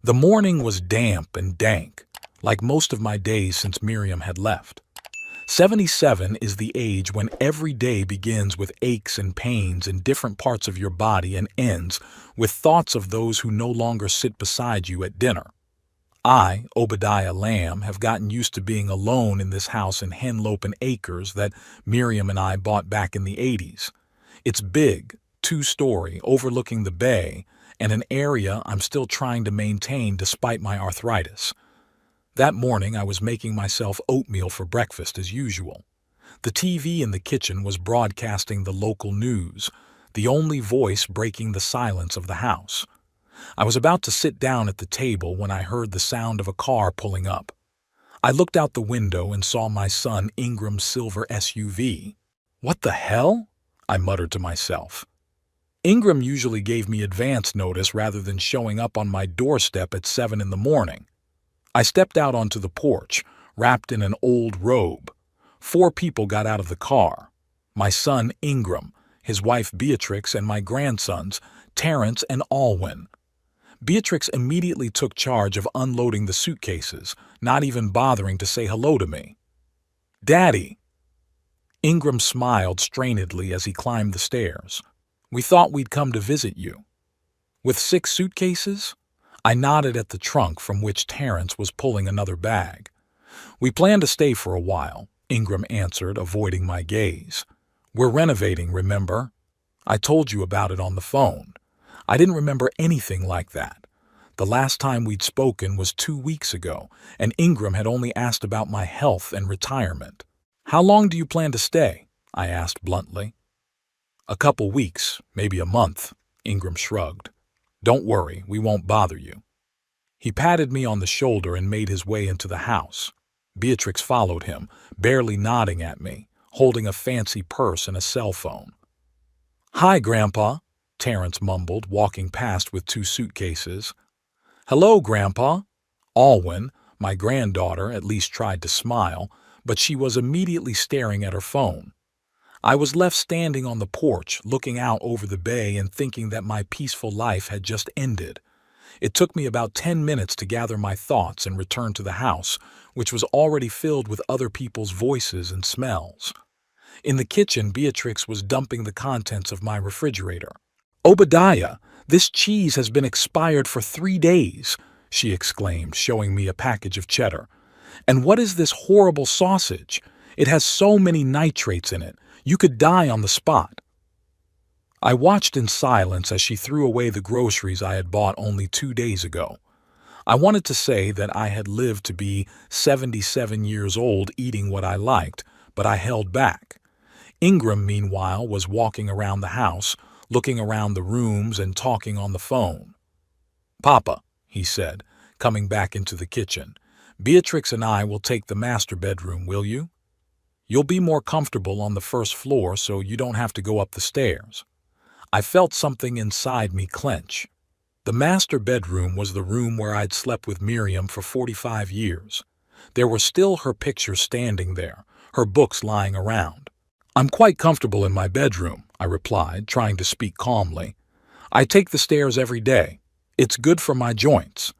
The morning was damp and dank, like most of my days since Miriam had left. 77 is the age when every day begins with aches and pains in different parts of your body and ends with thoughts of those who no longer sit beside you at dinner. I, Obadiah Lamb, have gotten used to being alone in this house in Henlopen Acres that Miriam and I bought back in the 80s. It's big, two-story, overlooking the bay, and an area I'm still trying to maintain despite my arthritis. That morning I was making myself oatmeal for breakfast as usual. The TV in the kitchen was broadcasting the local news, the only voice breaking the silence of the house. I was about to sit down at the table when I heard the sound of a car pulling up. I looked out the window and saw my son Ingram's silver SUV. "What the hell?" I muttered to myself. Ingram usually gave me advance notice rather than showing up on my doorstep at 7 in the morning. I stepped out onto the porch, wrapped in an old robe. 4 people got out of the car. My son Ingram, his wife Beatrix, and my grandsons, Terrence and Alwyn. Beatrix immediately took charge of unloading the suitcases, not even bothering to say hello to me. "Daddy!" Ingram smiled strainedly as he climbed the stairs. "We thought we'd come to visit you." "With 6 suitcases?" I nodded at the trunk from which Terrence was pulling another bag. "We plan to stay for a while," Ingram answered, avoiding my gaze. "We're renovating, remember? I told you about it on the phone." I didn't remember anything like that. The last time we'd spoken was 2 weeks ago, and Ingram had only asked about my health and retirement. "How long do you plan to stay?" I asked bluntly. "A couple weeks, maybe a month," Ingram shrugged. "Don't worry, we won't bother you." He patted me on the shoulder and made his way into the house. Beatrix followed him, barely nodding at me, holding a fancy purse and a cell phone. "Hi, Grandpa," Terrence mumbled, walking past with 2 suitcases. "Hello, Grandpa." Alwyn, my granddaughter, at least tried to smile, but she was immediately staring at her phone. I was left standing on the porch, looking out over the bay and thinking that my peaceful life had just ended. It took me about 10 minutes to gather my thoughts and return to the house, which was already filled with other people's voices and smells. In the kitchen, Beatrix was dumping the contents of my refrigerator. "Obadiah, this cheese has been expired for 3 days," she exclaimed, showing me a package of cheddar. "And what is this horrible sausage? It has so many nitrates in it. You could die on the spot." I watched in silence as she threw away the groceries I had bought only 2 days ago. I wanted to say that I had lived to be 77 years old eating what I liked, but I held back. Ingram, meanwhile, was walking around the house, looking around the rooms and talking on the phone. "Papa," he said, coming back into the kitchen, "Beatrix and I will take the master bedroom, will you? You'll be more comfortable on the first floor so you don't have to go up the stairs." I felt something inside me clench. The master bedroom was the room where I'd slept with Miriam for 45 years. There were still her pictures standing there, her books lying around. "I'm quite comfortable in my bedroom," I replied, trying to speak calmly. "I take the stairs every day. It's good for my joints."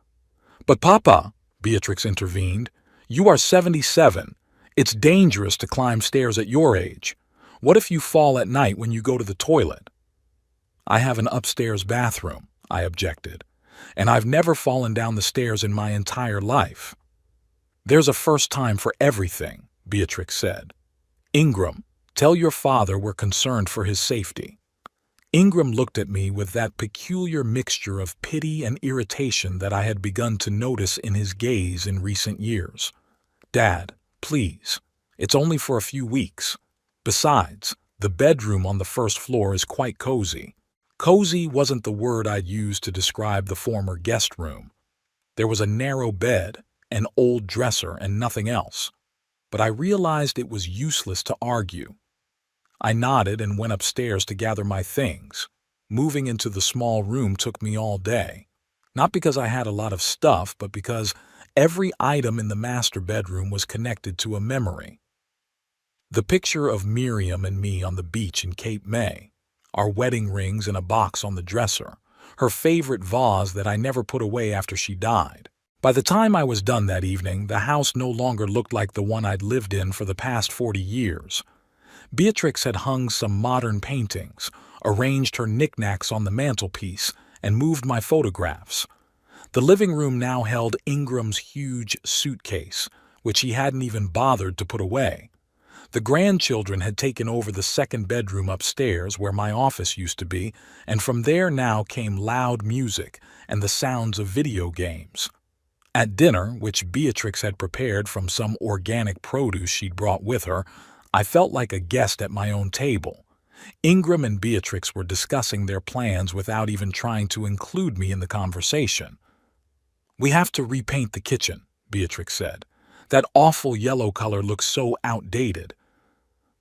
"But Papa," Beatrix intervened, "you are 77. It's dangerous to climb stairs at your age. What if you fall at night when you go to the toilet?" "I have an upstairs bathroom," I objected, "and I've never fallen down the stairs in my entire life." "There's a first time for everything," Beatrix said. "Ingram, tell your father we're concerned for his safety." Ingram looked at me with that peculiar mixture of pity and irritation that I had begun to notice in his gaze in recent years. "Dad, please. It's only for a few weeks. Besides, the bedroom on the first floor is quite cozy." Cozy wasn't the word I'd used to describe the former guest room. There was a narrow bed, an old dresser, and nothing else. But I realized it was useless to argue. I nodded and went upstairs to gather my things. Moving into the small room took me all day. Not because I had a lot of stuff, but because every item in the master bedroom was connected to a memory. The picture of Miriam and me on the beach in Cape May, our wedding rings in a box on the dresser, her favorite vase that I never put away after she died. By the time I was done that evening, the house no longer looked like the one I'd lived in for the past 40 years. Beatrix had hung some modern paintings, arranged her knickknacks on the mantelpiece, and moved my photographs. The living room now held Ingram's huge suitcase, which he hadn't even bothered to put away. The grandchildren had taken over the second bedroom upstairs where my office used to be, and from there now came loud music and the sounds of video games. At dinner, which Beatrix had prepared from some organic produce she'd brought with her, I felt like a guest at my own table. Ingram and Beatrix were discussing their plans without even trying to include me in the conversation. "We have to repaint the kitchen," Beatrix said. "That awful yellow color looks so outdated."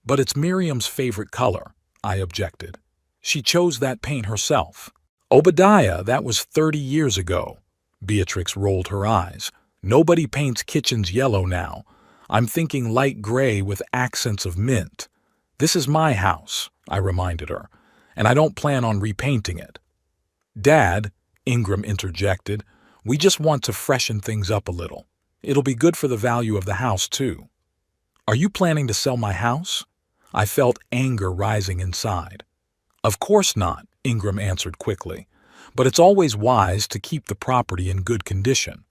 "But it's Miriam's favorite color," I objected. "She chose that paint herself." "Obadiah, that was 30 years ago." Beatrix rolled her eyes. "Nobody paints kitchens yellow now. I'm thinking light gray with accents of mint. This is my house," I reminded her, "and I don't plan on repainting it." "Dad," Ingram interjected, "we just want to freshen things up a little. It'll be good for the value of the house, too." "Are you planning to sell my house?" I felt anger rising inside. "Of course not," Ingram answered quickly, "but it's always wise to keep the property in good condition."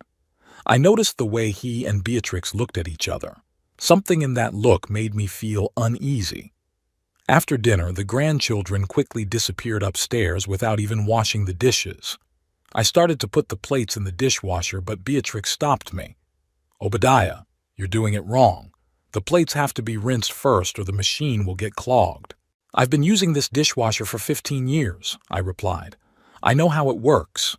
I noticed the way he and Beatrix looked at each other. Something in that look made me feel uneasy. After dinner, the grandchildren quickly disappeared upstairs without even washing the dishes. I started to put the plates in the dishwasher, but Beatrix stopped me. "Obadiah, you're doing it wrong. The plates have to be rinsed first or the machine will get clogged." "I've been using this dishwasher for 15 years, I replied. "I know how it works."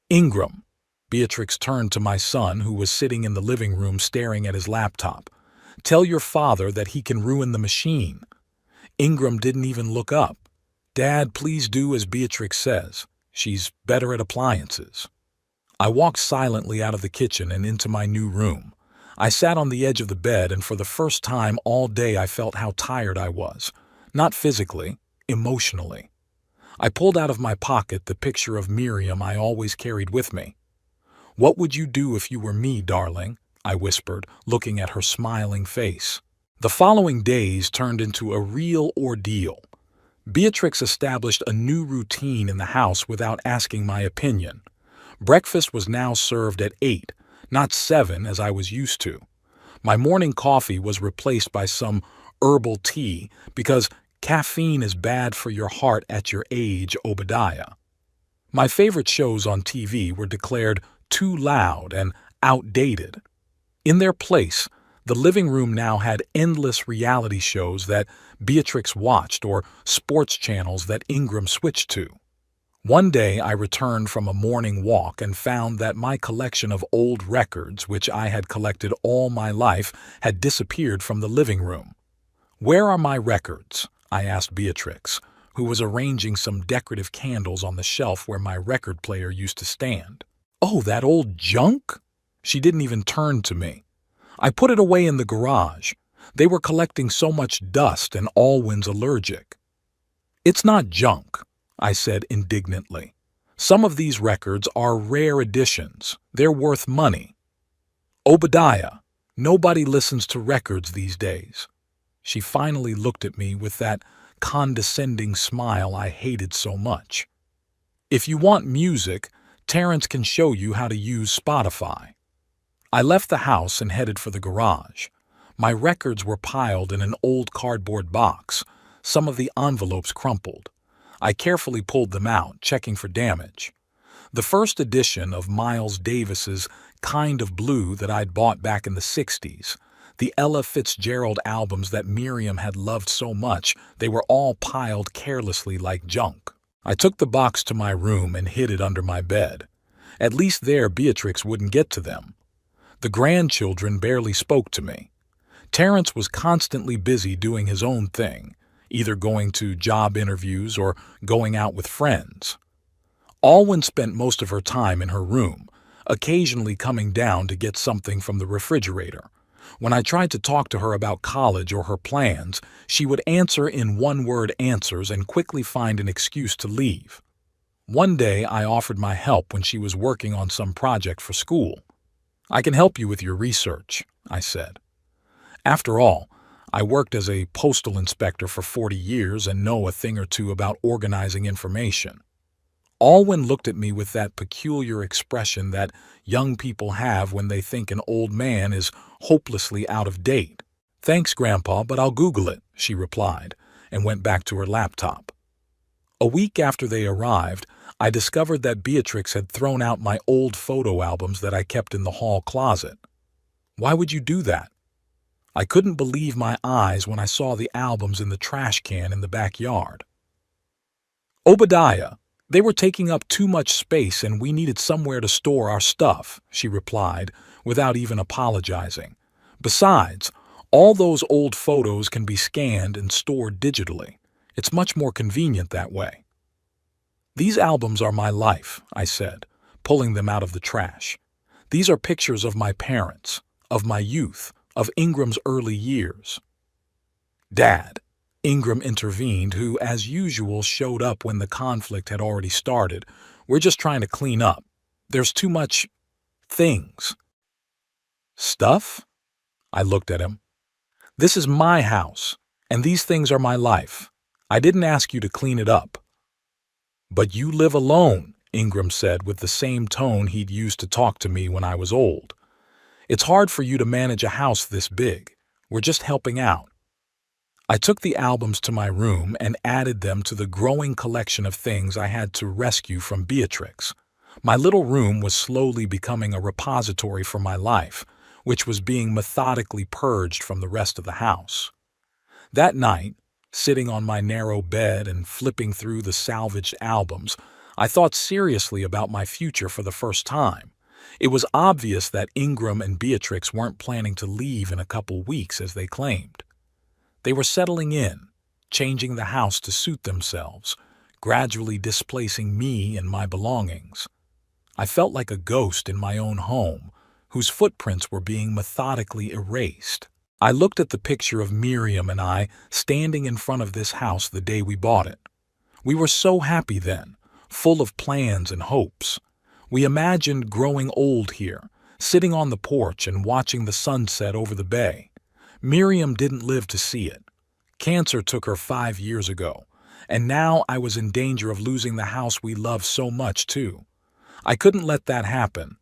"Ingram," Beatrix turned to my son, who was sitting in the living room staring at his laptop. "Tell your father that he can ruin the machine." Ingram didn't even look up. "Dad, please do as Beatrix says. She's better at appliances." I walked silently out of the kitchen and into my new room. I sat on the edge of the bed, and for the first time all day I felt how tired I was. Not physically, emotionally. I pulled out of my pocket the picture of Miriam I always carried with me. "What would you do if you were me, darling?" I whispered, looking at her smiling face. The following days turned into a real ordeal. Beatrix established a new routine in the house without asking my opinion. Breakfast was now served at 8, not 7 as I was used to. My morning coffee was replaced by some herbal tea because caffeine is bad for your heart at your age, Obadiah. My favorite shows on TV were declared too loud and outdated. In their place, the living room now had endless reality shows that Beatrix watched or sports channels that Ingram switched to. One day I returned from a morning walk and found that my collection of old records, which I had collected all my life, had disappeared from the living room. "Where are my records?" I asked Beatrix, who was arranging some decorative candles on the shelf where my record player used to stand. "Oh, that old junk?" She didn't even turn to me. "I put it away in the garage. They were collecting so much dust and Alwyn's allergic." "It's not junk," I said indignantly. "Some of these records are rare editions. They're worth money." "Obadiah, nobody listens to records these days." She finally looked at me with that condescending smile I hated so much. "If you want music, Terrence can show you how to use Spotify." I left the house and headed for the garage. My records were piled in an old cardboard box, some of the envelopes crumpled. I carefully pulled them out, checking for damage. The first edition of Miles Davis's Kind of Blue that I'd bought back in the 60s, the Ella Fitzgerald albums that Miriam had loved so much, they were all piled carelessly like junk. I took the box to my room and hid it under my bed. At least there Beatrix wouldn't get to them. The grandchildren barely spoke to me. Terrence was constantly busy doing his own thing, either going to job interviews or going out with friends. Alwyn spent most of her time in her room, occasionally coming down to get something from the refrigerator. When I tried to talk to her about college or her plans, she would answer in one-word answers and quickly find an excuse to leave. One day I offered my help when she was working on some project for school. "I can help you with your research," I said. After all, I worked as a postal inspector for 40 years and know a thing or two about organizing information. Alwyn looked at me with that peculiar expression that young people have when they think an old man is hopelessly out of date. "Thanks, Grandpa, but I'll Google it," she replied, and went back to her laptop. A week after they arrived, I discovered that Beatrix had thrown out my old photo albums that I kept in the hall closet. "Why would you do that?" I couldn't believe my eyes when I saw the albums in the trash can in the backyard. "Obadiah, they were taking up too much space and we needed somewhere to store our stuff," she replied, without even apologizing. "Besides, all those old photos can be scanned and stored digitally. It's much more convenient that way." "These albums are my life," I said, pulling them out of the trash. "These are pictures of my parents, of my youth, of Ingram's early years." "Dad," Ingram intervened, who, as usual, showed up when the conflict had already started. "We're just trying to clean up. There's too much things." "Stuff?" I looked at him. "This is my house, and these things are my life. I didn't ask you to clean it up." "But you live alone," Ingram said with the same tone he'd used to talk to me when I was old. "It's hard for you to manage a house this big. We're just helping out." I took the albums to my room and added them to the growing collection of things I had to rescue from Beatrix. My little room was slowly becoming a repository for my life, which was being methodically purged from the rest of the house. That night, sitting on my narrow bed and flipping through the salvaged albums, I thought seriously about my future for the first time. It was obvious that Ingram and Beatrix weren't planning to leave in a couple weeks as they claimed. They were settling in, changing the house to suit themselves, gradually displacing me and my belongings. I felt like a ghost in my own home, whose footprints were being methodically erased. I looked at the picture of Miriam and I standing in front of this house the day we bought it. We were so happy then, full of plans and hopes. We imagined growing old here, sitting on the porch and watching the sunset over the bay. Miriam didn't live to see it. Cancer took her 5 years ago, and now I was in danger of losing the house we loved so much too. I couldn't let that happen.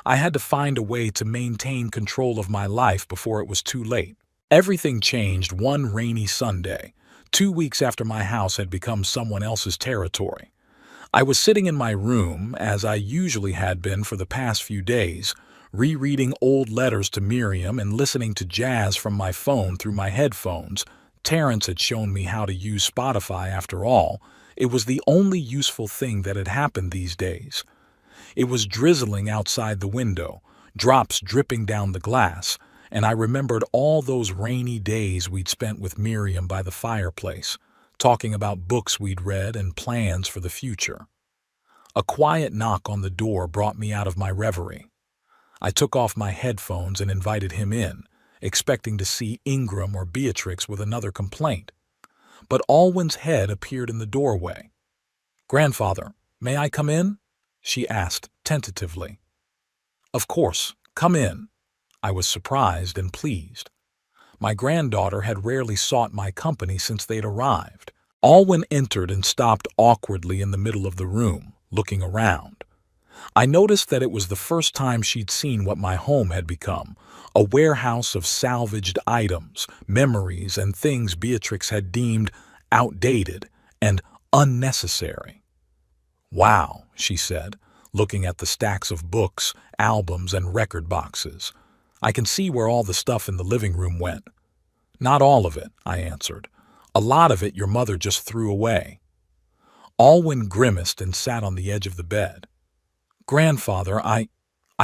I had to find a way to maintain control of my life before it was too late. Everything changed one rainy Sunday, 2 weeks after my house had become someone else's territory. I was sitting in my room, as I usually had been for the past few days, rereading old letters to Miriam and listening to jazz from my phone through my headphones. Terrence had shown me how to use Spotify after all. It was the only useful thing that had happened these days. It was drizzling outside the window, drops dripping down the glass, and I remembered all those rainy days we'd spent with Miriam by the fireplace, talking about books we'd read and plans for the future. A quiet knock on the door brought me out of my reverie. I took off my headphones and invited him in, expecting to see Ingram or Beatrix with another complaint. But Alwyn's head appeared in the doorway. "Grandfather, may I come in?" she asked tentatively. "Of course, come in." I was surprised and pleased. My granddaughter had rarely sought my company since they'd arrived. Alwyn entered and stopped awkwardly in the middle of the room, looking around. I noticed that it was the first time she'd seen what my home had become, a warehouse of salvaged items, memories, and things Beatrix had deemed outdated and unnecessary. "Wow," she said, looking at the stacks of books, albums, and record boxes. "I can see where all the stuff in the living room went." "Not all of it," I answered. "A lot of it your mother just threw away." Alwyn grimaced and sat on the edge of the bed. "Grandfather, I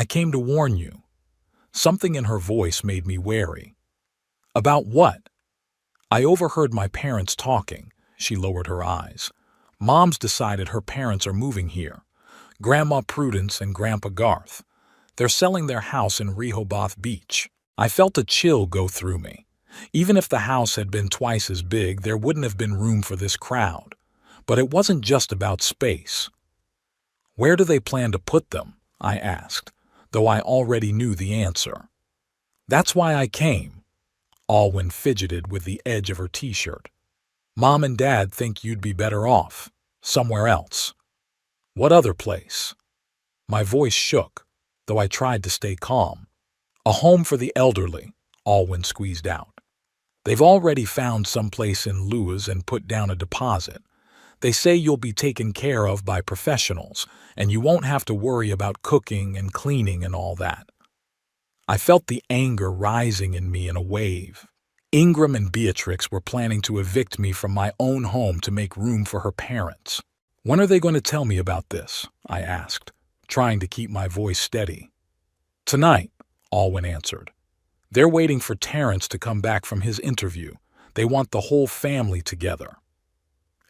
came to warn you." Something in her voice made me wary. "About what?" "I overheard my parents talking." She lowered her eyes. "Mom's decided her parents are moving here. Grandma Prudence and Grandpa Garth. They're selling their house in Rehoboth Beach." I felt a chill go through me. Even if the house had been twice as big, there wouldn't have been room for this crowd. But it wasn't just about space. Where do they plan to put them? I asked, though I already knew the answer. That's why I came. Alwyn fidgeted with the edge of her t-shirt. Mom and Dad think you'd be better off. Somewhere else. What other place? My voice shook, though I tried to stay calm. A home for the elderly, Alwyn squeezed out. They've already found some place in Lewes and put down a deposit. They say you'll be taken care of by professionals, and you won't have to worry about cooking and cleaning and all that. I felt the anger rising in me in a wave. Ingram and Beatrix were planning to evict me from my own home to make room for her parents. When are they going to tell me about this? I asked, trying to keep my voice steady. Tonight, Alwyn answered. They're waiting for Terrence to come back from his interview. They want the whole family together.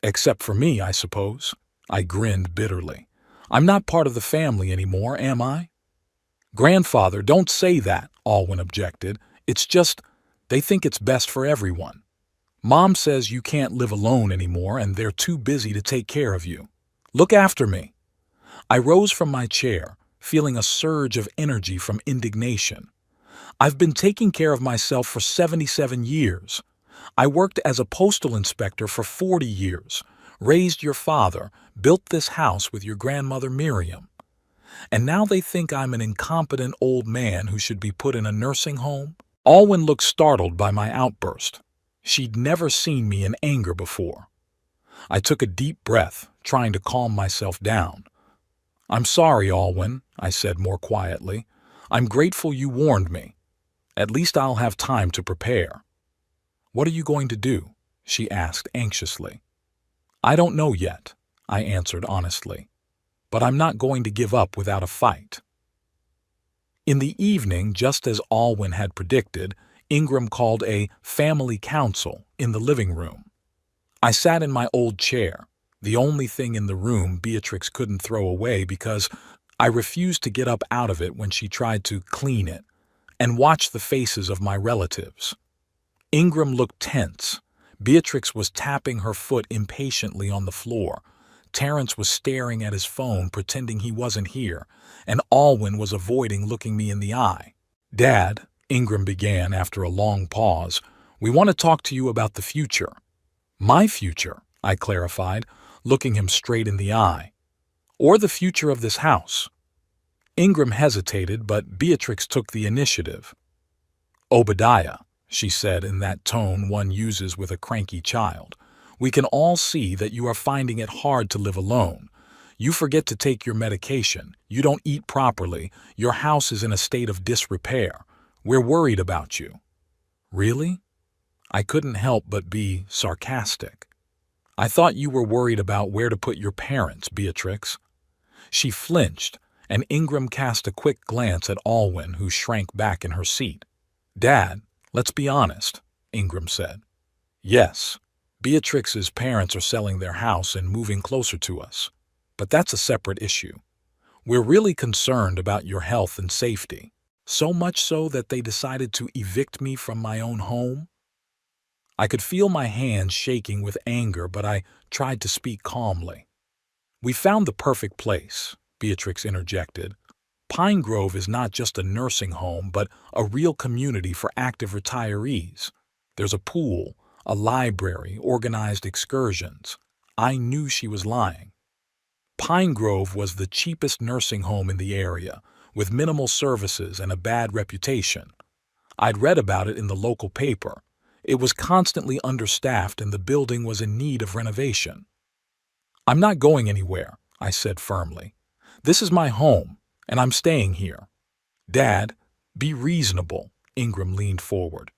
Except for me, I suppose. I grinned bitterly. I'm not part of the family anymore, am I? Grandfather, don't say that, Alwyn objected. It's just, they think it's best for everyone. Mom says you can't live alone anymore and they're too busy to take care of you. Look after me. I rose from my chair, feeling a surge of energy from indignation. I've been taking care of myself for 77 years. I worked as a postal inspector for 40 years, raised your father, built this house with your grandmother Miriam. And now they think I'm an incompetent old man who should be put in a nursing home? Alwyn looked startled by my outburst. She'd never seen me in anger before. I took a deep breath, trying to calm myself down. I'm sorry, Alwyn, I said more quietly. I'm grateful you warned me. At least I'll have time to prepare. What are you going to do? She asked anxiously. I don't know yet, I answered honestly. But I'm not going to give up without a fight. In the evening, just as Alwyn had predicted, Ingram called a family council in the living room. I sat in my old chair, the only thing in the room Beatrix couldn't throw away because I refused to get up out of it when she tried to clean it, and watched the faces of my relatives. Ingram looked tense. Beatrix was tapping her foot impatiently on the floor. Terrence was staring at his phone, pretending he wasn't here, and Alwyn was avoiding looking me in the eye. Dad, Ingram began after a long pause, we want to talk to you about the future. My future, I clarified, looking him straight in the eye. Or the future of this house. Ingram hesitated, but Beatrix took the initiative. Obadiah, she said in that tone one uses with a cranky child. We can all see that you are finding it hard to live alone. You forget to take your medication. You don't eat properly. Your house is in a state of disrepair. We're worried about you. Really? I couldn't help but be sarcastic. I thought you were worried about where to put your parents, Beatrix. She flinched, and Ingram cast a quick glance at Alwyn, who shrank back in her seat. Dad, let's be honest, Ingram said. Yes. Beatrix's parents are selling their house and moving closer to us. But that's a separate issue. We're really concerned about your health and safety, so much so that they decided to evict me from my own home. I could feel my hands shaking with anger, but I tried to speak calmly. We found the perfect place, Beatrix interjected. Pine Grove is not just a nursing home, but a real community for active retirees. There's a pool, a library, organized excursions. I knew she was lying. Pine Grove was the cheapest nursing home in the area, with minimal services and a bad reputation. I'd read about it in the local paper. It was constantly understaffed and the building was in need of renovation. I'm not going anywhere, I said firmly. This is my home, and I'm staying here. Dad, be reasonable, Ingram leaned forward.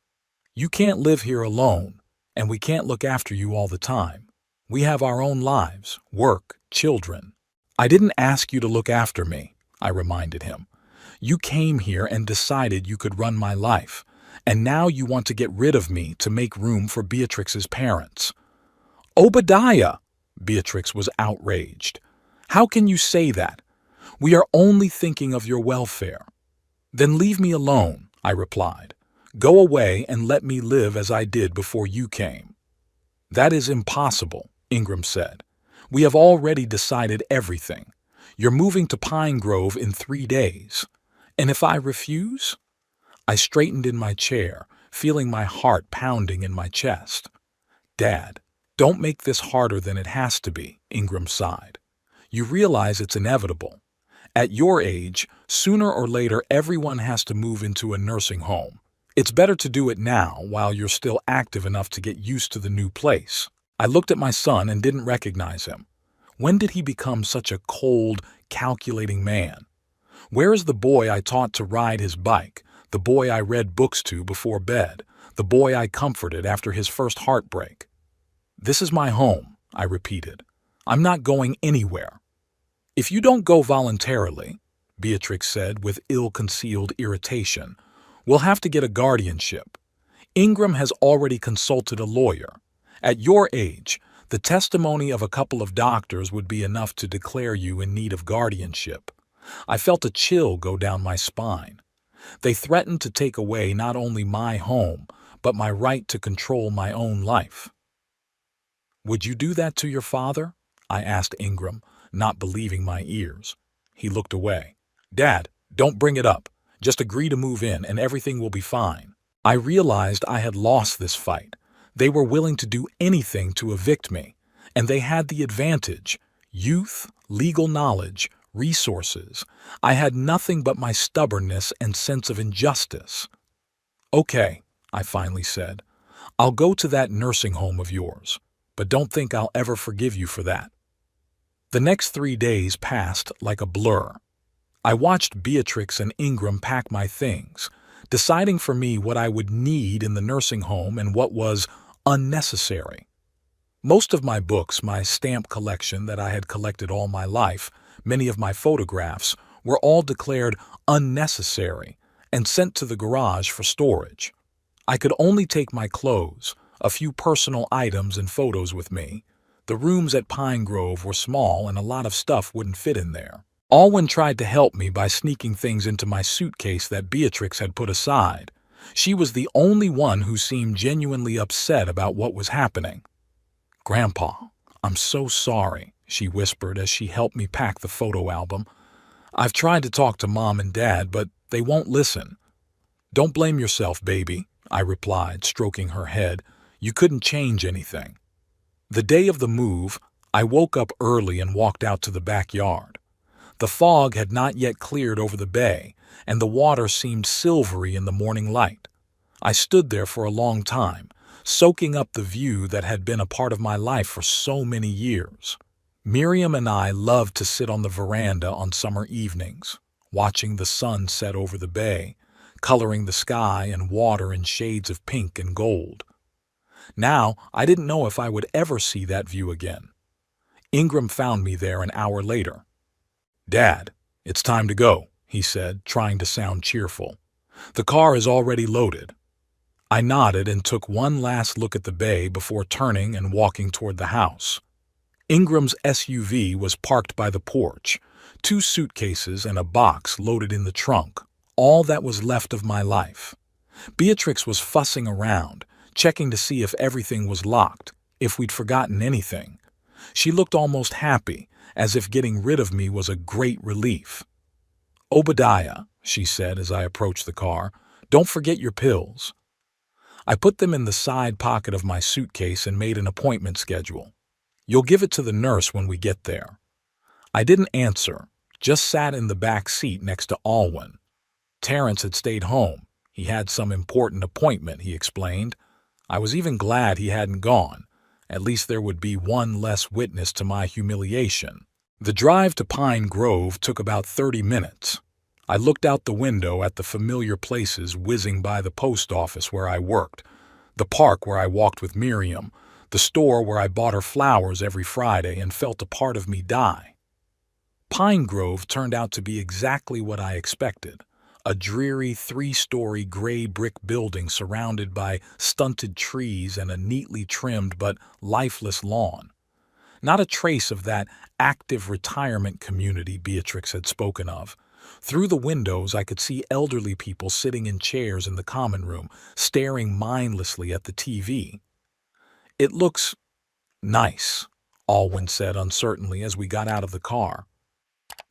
You can't live here alone, and we can't look after you all the time. We have our own lives, work, children. I didn't ask you to look after me, I reminded him. You came here and decided you could run my life, and now you want to get rid of me to make room for Beatrix's parents. Obadiah! Beatrix was outraged. How can you say that? We are only thinking of your welfare. Then leave me alone, I replied. Go away and let me live as I did before you came. That is impossible, Ingram said. We have already decided everything. You're moving to Pine Grove in 3 days. And if I refuse? I straightened in my chair, feeling my heart pounding in my chest. Dad, don't make this harder than it has to be, Ingram sighed. You realize it's inevitable. At your age, sooner or later everyone has to move into a nursing home. It's better to do it now while you're still active enough to get used to the new place. I looked at my son and didn't recognize him. When did he become such a cold, calculating man? Where is the boy I taught to ride his bike, the boy I read books to before bed, the boy I comforted after his first heartbreak? This is my home, I repeated. I'm not going anywhere. If you don't go voluntarily, Beatrix said with ill-concealed irritation, we'll have to get a guardianship. Ingram has already consulted a lawyer. At your age, the testimony of a couple of doctors would be enough to declare you in need of guardianship. I felt a chill go down my spine. They threatened to take away not only my home, but my right to control my own life. Would you do that to your father? I asked Ingram, not believing my ears. He looked away. Dad, don't bring it up. Just agree to move in and everything will be fine. I realized I had lost this fight. They were willing to do anything to evict me, and they had the advantage: youth, legal knowledge, resources. I had nothing but my stubbornness and sense of injustice. Okay, I finally said. I'll go to that nursing home of yours, but don't think I'll ever forgive you for that. The next 3 days passed like a blur. I watched Beatrix and Ingram pack my things, deciding for me what I would need in the nursing home and what was unnecessary. Most of my books, my stamp collection that I had collected all my life, many of my photographs, were all declared unnecessary and sent to the garage for storage. I could only take my clothes, a few personal items and photos with me. The rooms at Pine Grove were small and a lot of stuff wouldn't fit in there. Alwyn tried to help me by sneaking things into my suitcase that Beatrix had put aside. She was the only one who seemed genuinely upset about what was happening. Grandpa, I'm so sorry, she whispered as she helped me pack the photo album. I've tried to talk to Mom and Dad, but they won't listen. Don't blame yourself, baby, I replied, stroking her head. You couldn't change anything. The day of the move, I woke up early and walked out to the backyard. The fog had not yet cleared over the bay, and the water seemed silvery in the morning light. I stood there for a long time, soaking up the view that had been a part of my life for so many years. Miriam and I loved to sit on the veranda on summer evenings, watching the sun set over the bay, coloring the sky and water in shades of pink and gold. Now, I didn't know if I would ever see that view again. Ingram found me there an hour later. Dad, it's time to go, he said, trying to sound cheerful. The car is already loaded. I nodded and took one last look at the bay before turning and walking toward the house. Ingram's SUV was parked by the porch, 2 suitcases and a box loaded in the trunk, all that was left of my life. Beatrix was fussing around, checking to see if everything was locked, if we'd forgotten anything. She looked almost happy, as if getting rid of me was a great relief. Obadiah, she said as I approached the car, don't forget your pills. I put them in the side pocket of my suitcase and made an appointment schedule. You'll give it to the nurse when we get there. I didn't answer, just sat in the back seat next to Alwyn. Terrence had stayed home. He had some important appointment, he explained. I was even glad he hadn't gone. At least there would be one less witness to my humiliation. The drive to Pine Grove took about 30 minutes. I looked out the window at the familiar places whizzing by the post office where I worked, the park where I walked with Miriam, the store where I bought her flowers every Friday and felt a part of me die. Pine Grove turned out to be exactly what I expected. A dreary 3-story gray brick building surrounded by stunted trees and a neatly trimmed but lifeless lawn. Not a trace of that active retirement community Beatrix had spoken of. Through the windows I could see elderly people sitting in chairs in the common room, staring mindlessly at the TV. It looks nice, Alwyn said uncertainly as we got out of the car.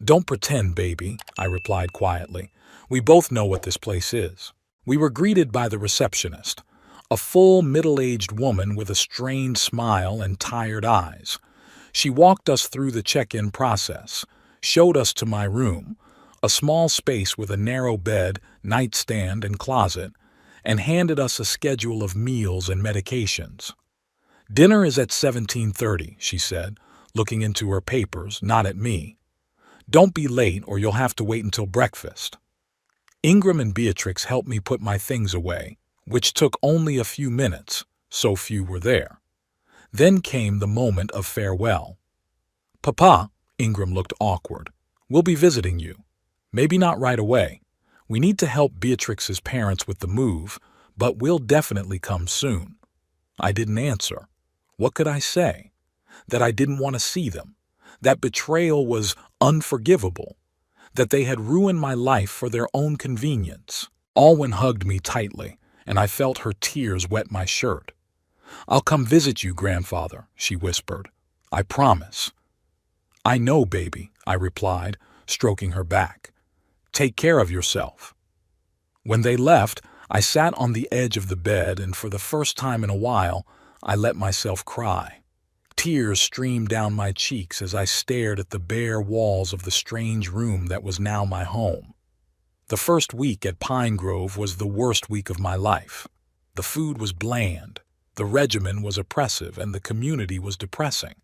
Don't pretend, baby, I replied quietly. We both know what this place is. We were greeted by the receptionist, a full middle-aged woman with a strained smile and tired eyes. She walked us through the check-in process, showed us to my room, a small space with a narrow bed, nightstand, and closet, and handed us a schedule of meals and medications. Dinner is at 17:30, she said, looking into her papers, not at me. Don't be late or you'll have to wait until breakfast. Ingram and Beatrix helped me put my things away, which took only a few minutes, so few were there. Then came the moment of farewell. Papa, Ingram looked awkward, we'll be visiting you. Maybe not right away. We need to help Beatrix's parents with the move, but we'll definitely come soon. I didn't answer. What could I say? That I didn't want to see them. That betrayal was unforgivable. That they had ruined my life for their own convenience. Alwyn hugged me tightly, and I felt her tears wet my shirt. I'll come visit you, grandfather, she whispered. I promise. I know, baby, I replied, stroking her back. Take care of yourself. When they left, I sat on the edge of the bed, and for the first time in a while, I let myself cry. Tears streamed down my cheeks as I stared at the bare walls of the strange room that was now my home. The first week at Pine Grove was the worst week of my life. The food was bland, the regimen was oppressive, and the community was depressing.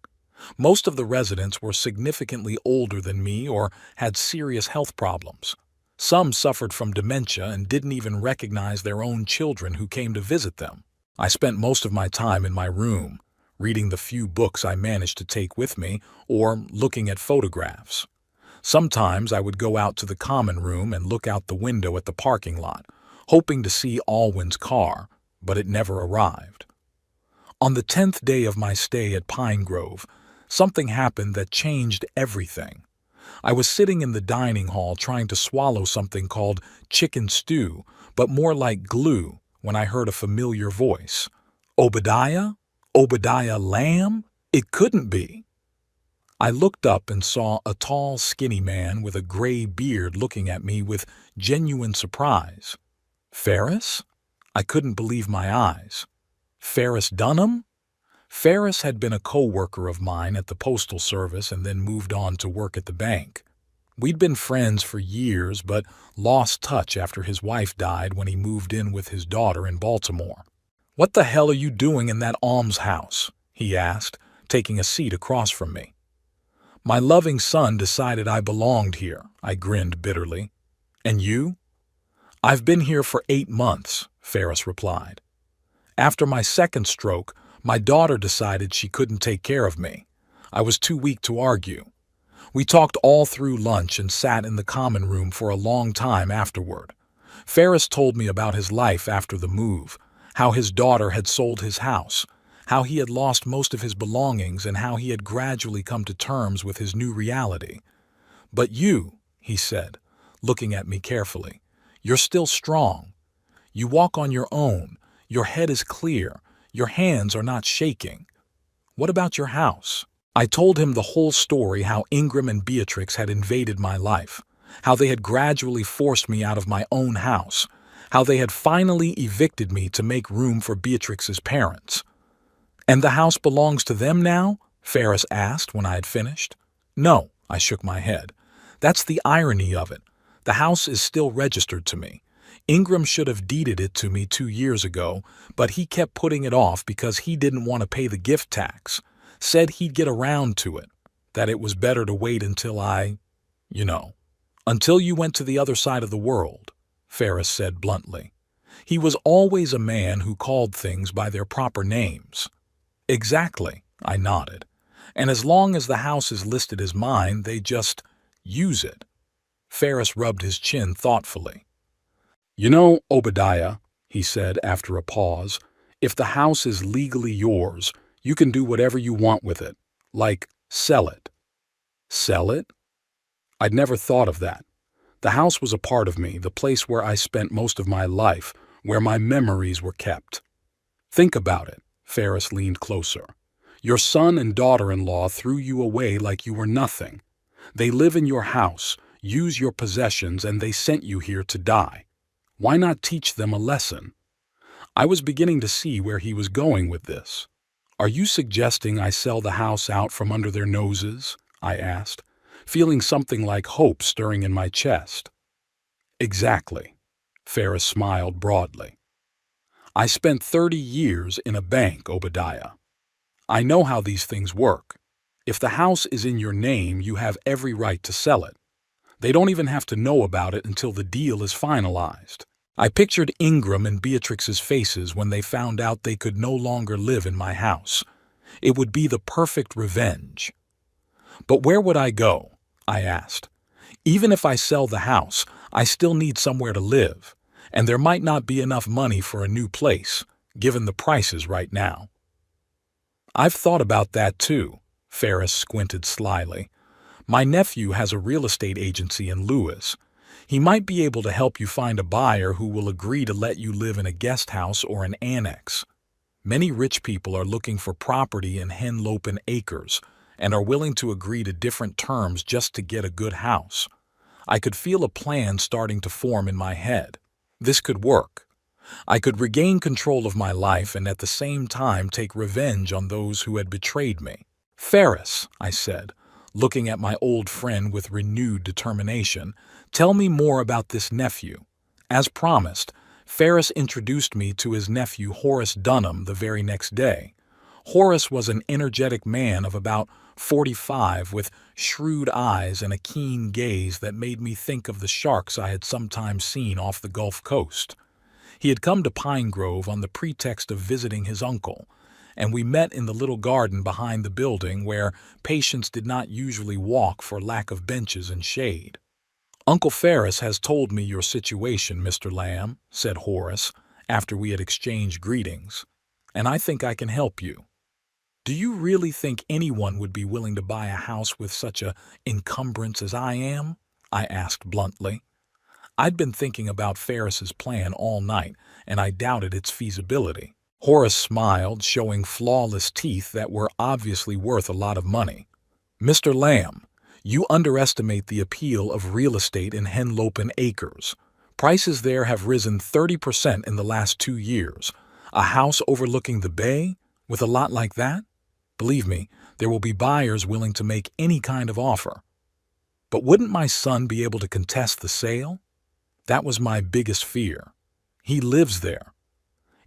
Most of the residents were significantly older than me or had serious health problems. Some suffered from dementia and didn't even recognize their own children who came to visit them. I spent most of my time in my room, reading the few books I managed to take with me, or looking at photographs. Sometimes I would go out to the common room and look out the window at the parking lot, hoping to see Alwyn's car, but it never arrived. On the 10th day of my stay at Pine Grove, something happened that changed everything. I was sitting in the dining hall trying to swallow something called chicken stew, but more like glue, when I heard a familiar voice. Obadiah? Obadiah Lamb? It couldn't be. I looked up and saw a tall, skinny man with a gray beard looking at me with genuine surprise. Ferris? I couldn't believe my eyes. Ferris Dunham? Ferris had been a co-worker of mine at the Postal Service and then moved on to work at the bank. We'd been friends for years, but lost touch after his wife died when he moved in with his daughter in Baltimore. What the hell are you doing in that almshouse? He asked, taking a seat across from me. My loving son decided I belonged here, I grinned bitterly. And you? I've been here for 8 months, Ferris replied. After my second stroke, my daughter decided she couldn't take care of me. I was too weak to argue. We talked all through lunch and sat in the common room for a long time afterward. Ferris told me about his life after the move, how his daughter had sold his house, how he had lost most of his belongings, and how he had gradually come to terms with his new reality. But you, he said, looking at me carefully, you're still strong. You walk on your own, your head is clear, your hands are not shaking. What about your house? I told him the whole story, how Ingram and Beatrix had invaded my life, how they had gradually forced me out of my own house, how they had finally evicted me to make room for Beatrix's parents. And the house belongs to them now? Ferris asked when I had finished. No, I shook my head. That's the irony of it. The house is still registered to me. Ingram should have deeded it to me 2 years ago, but he kept putting it off because he didn't want to pay the gift tax. Said he'd get around to it, that it was better to wait until until you went to the other side of the world, Ferris said bluntly. He was always a man who called things by their proper names. Exactly, I nodded. And as long as the house is listed as mine, they just use it. Ferris rubbed his chin thoughtfully. You know, Obadiah, he said after a pause, if the house is legally yours, you can do whatever you want with it, like sell it. Sell it? I'd never thought of that. The house was a part of me, the place where I spent most of my life, where my memories were kept. Think about it, Ferris leaned closer. Your son and daughter-in-law threw you away like you were nothing. They live in your house, use your possessions, and they sent you here to die. Why not teach them a lesson? I was beginning to see where he was going with this. Are you suggesting I sell the house out from under their noses? I asked, feeling something like hope stirring in my chest. Exactly. Ferris smiled broadly. I spent 30 years in a bank, Obadiah. I know how these things work. If the house is in your name, you have every right to sell it. They don't even have to know about it until the deal is finalized. I pictured Ingram and Beatrix's faces when they found out they could no longer live in my house. It would be the perfect revenge. But where would I go? I asked. Even if I sell the house, I still need somewhere to live, and there might not be enough money for a new place, given the prices right now. I've thought about that too, Ferris squinted slyly. My nephew has a real estate agency in Lewis. He might be able to help you find a buyer who will agree to let you live in a guest house or an annex. Many rich people are looking for property in Henlopen Acres and are willing to agree to different terms just to get a good house. I could feel a plan starting to form in my head. This could work. I could regain control of my life and at the same time take revenge on those who had betrayed me. Ferris, I said, looking at my old friend with renewed determination, tell me more about this nephew. As promised, Ferris introduced me to his nephew Horace Dunham the very next day. Horace was an energetic man of about 45 with shrewd eyes and a keen gaze that made me think of the sharks I had sometimes seen off the Gulf Coast. He had come to Pine Grove on the pretext of visiting his uncle, and we met in the little garden behind the building where patients did not usually walk for lack of benches and shade. "Uncle Ferris has told me your situation, Mr. Lamb," said Horace, after we had exchanged greetings, "and I think I can help you." "Do you really think anyone would be willing to buy a house with such a encumbrance as I am?" I asked bluntly. I'd been thinking about Ferris's plan all night, and I doubted its feasibility. Horace smiled, showing flawless teeth that were obviously worth a lot of money. "Mr. Lamb, you underestimate the appeal of real estate in Henlopen Acres. Prices there have risen 30% in the last 2 years. A house overlooking the bay? With a lot like that? Believe me, there will be buyers willing to make any kind of offer. But wouldn't my son be able to contest the sale? That was my biggest fear. He lives there.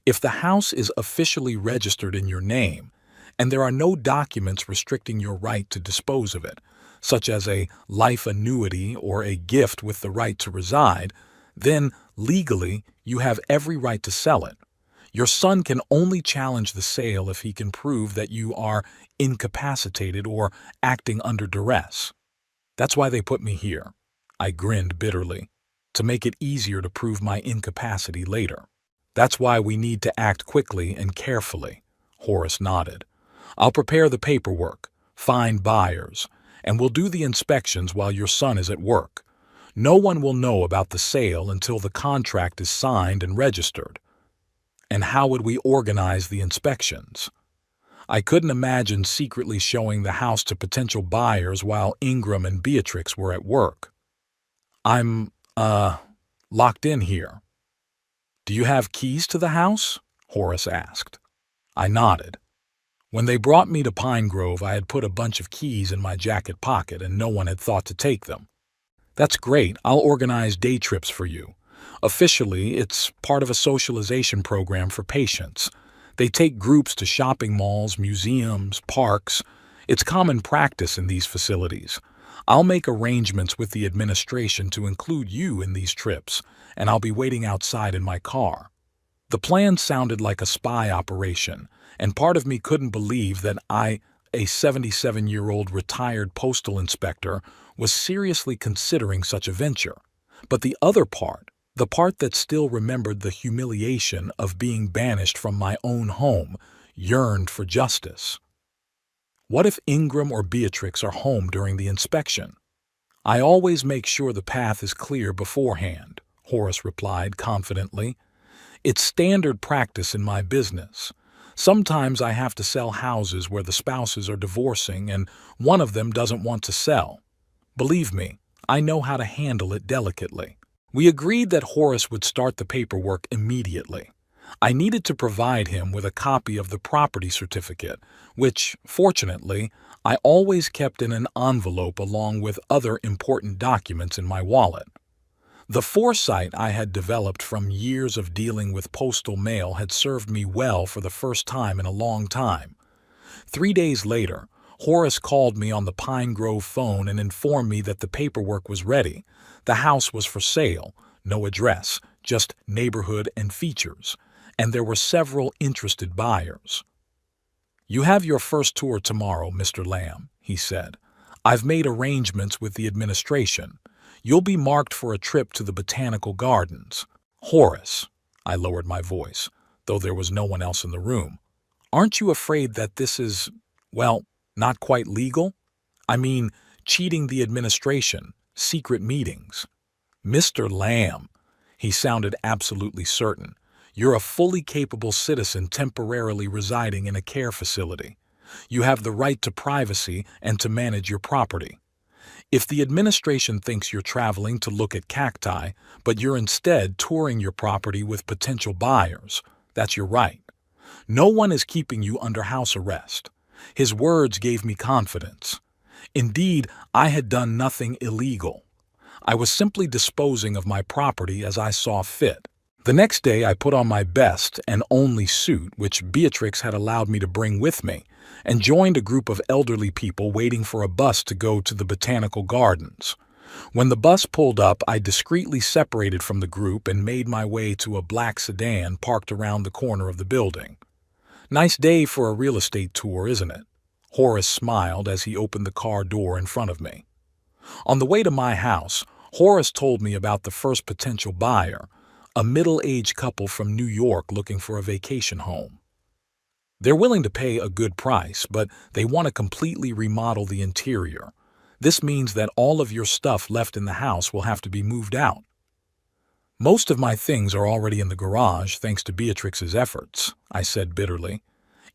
If the house is officially registered in your name, and there are no documents restricting your right to dispose of it, such as a life annuity or a gift with the right to reside, then legally you have every right to sell it. Your son can only challenge the sale if he can prove that you are incapacitated or acting under duress. That's why they put me here." I grinned bitterly. "To make it easier to prove my incapacity later. That's why we need to act quickly and carefully." Horace nodded. "I'll prepare the paperwork, find buyers, and we'll do the inspections while your son is at work. No one will know about the sale until the contract is signed and registered." And how would we organize the inspections? I couldn't imagine secretly showing the house to potential buyers while Ingram and Beatrix were at work. "I'm, locked in here." "Do you have keys to the house?" Horace asked. I nodded. When they brought me to Pine Grove, I had put a bunch of keys in my jacket pocket and no one had thought to take them. "That's great. I'll organize day trips for you. Officially, it's part of a socialization program for patients. They take groups to shopping malls, museums, parks. It's common practice in these facilities. I'll make arrangements with the administration to include you in these trips, and I'll be waiting outside in my car." The plan sounded like a spy operation, and part of me couldn't believe that I, a 77-year-old retired postal inspector, was seriously considering such a venture. But the other part, the part that still remembered the humiliation of being banished from my own home, yearned for justice. What if Ingram or Beatrix are home during the inspection? "I always make sure the path is clear beforehand," Horace replied confidently. "It's standard practice in my business. Sometimes I have to sell houses where the spouses are divorcing and one of them doesn't want to sell. Believe me, I know how to handle it delicately. We agreed that Horace would start the paperwork immediately. I needed to provide him with a copy of the property certificate, which, fortunately, I always kept in an envelope along with other important documents in my wallet. The foresight I had developed from years of dealing with postal mail had served me well for the first time in a long time. 3 days later, Horace called me on the Pine Grove phone and informed me that the paperwork was ready. The house was for sale, no address, just neighborhood and features, and there were several interested buyers. "You have your first tour tomorrow, Mr. Lamb," he said. "I've made arrangements with the administration. You'll be marked for a trip to the Botanical Gardens." "Horace," I lowered my voice, though there was no one else in the room, "aren't you afraid that this is, well, not quite legal? I mean, cheating the administration, secret meetings." "Mr. Lamb," he sounded absolutely certain, "you're a fully capable citizen temporarily residing in a care facility. You have the right to privacy and to manage your property. If the administration thinks you're traveling to look at cacti, but you're instead touring your property with potential buyers, that's your right. No one is keeping you under house arrest." His words gave me confidence. Indeed, I had done nothing illegal. I was simply disposing of my property as I saw fit. The next day I put on my best and only suit, which Beatrix had allowed me to bring with me, and joined a group of elderly people waiting for a bus to go to the Botanical Gardens. When the bus pulled up, I discreetly separated from the group and made my way to a black sedan parked around the corner of the building. "Nice day for a real estate tour, isn't it?" Horace smiled as he opened the car door in front of me. On the way to my house, Horace told me about the first potential buyer, a middle-aged couple from New York looking for a vacation home. "They're willing to pay a good price, but they want to completely remodel the interior. This means that all of your stuff left in the house will have to be moved out." "Most of my things are already in the garage thanks to Beatrix's efforts," I said bitterly.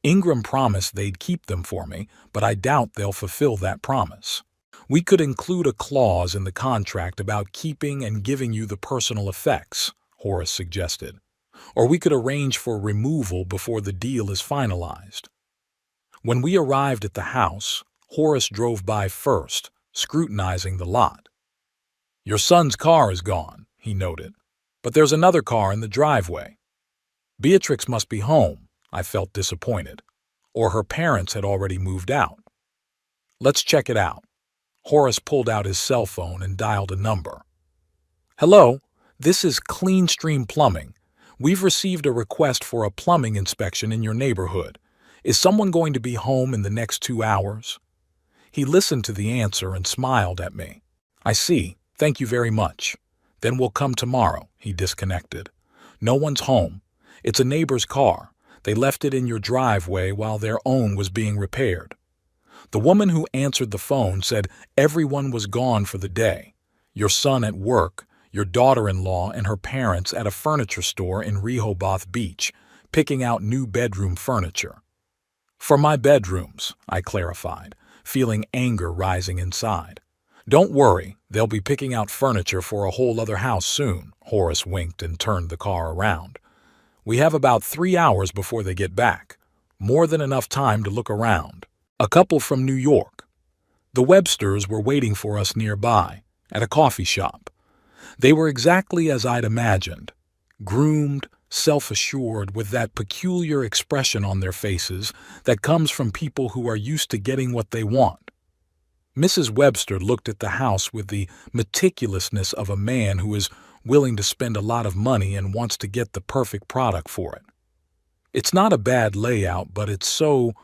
"Ingram promised they'd keep them for me, but I doubt they'll fulfill that promise." "We could include a clause in the contract about keeping and giving you the personal effects," Horace suggested. "Or we could arrange for removal before the deal is finalized." When we arrived at the house, Horace drove by first, scrutinizing the lot. "Your son's car is gone," he noted, "but there's another car in the driveway." Beatrix must be home, I felt disappointed, or her parents had already moved out. "Let's check it out." Horace pulled out his cell phone and dialed a number. "Hello, this is Clean Stream Plumbing. We've received a request for a plumbing inspection in your neighborhood. Is someone going to be home in the next 2 hours?" He listened to the answer and smiled at me. "I see. Thank you very much. Then we'll come tomorrow." He disconnected. "No one's home. It's a neighbor's car. They left it in your driveway while their own was being repaired." The woman who answered the phone said everyone was gone for the day. Your son at work, your daughter-in-law and her parents at a furniture store in Rehoboth Beach, picking out new bedroom furniture. "For my bedrooms," I clarified, feeling anger rising inside. "Don't worry, they'll be picking out furniture for a whole other house soon." Horace winked and turned the car around. "We have about 3 hours before they get back. More than enough time to look around." A couple from New York. The Websters were waiting for us nearby, at a coffee shop. They were exactly as I'd imagined, groomed, self-assured, with that peculiar expression on their faces that comes from people who are used to getting what they want. Mrs. Webster looked at the house with the meticulousness of a man who is willing to spend a lot of money and wants to get the perfect product for it. "It's not a bad layout, but it's so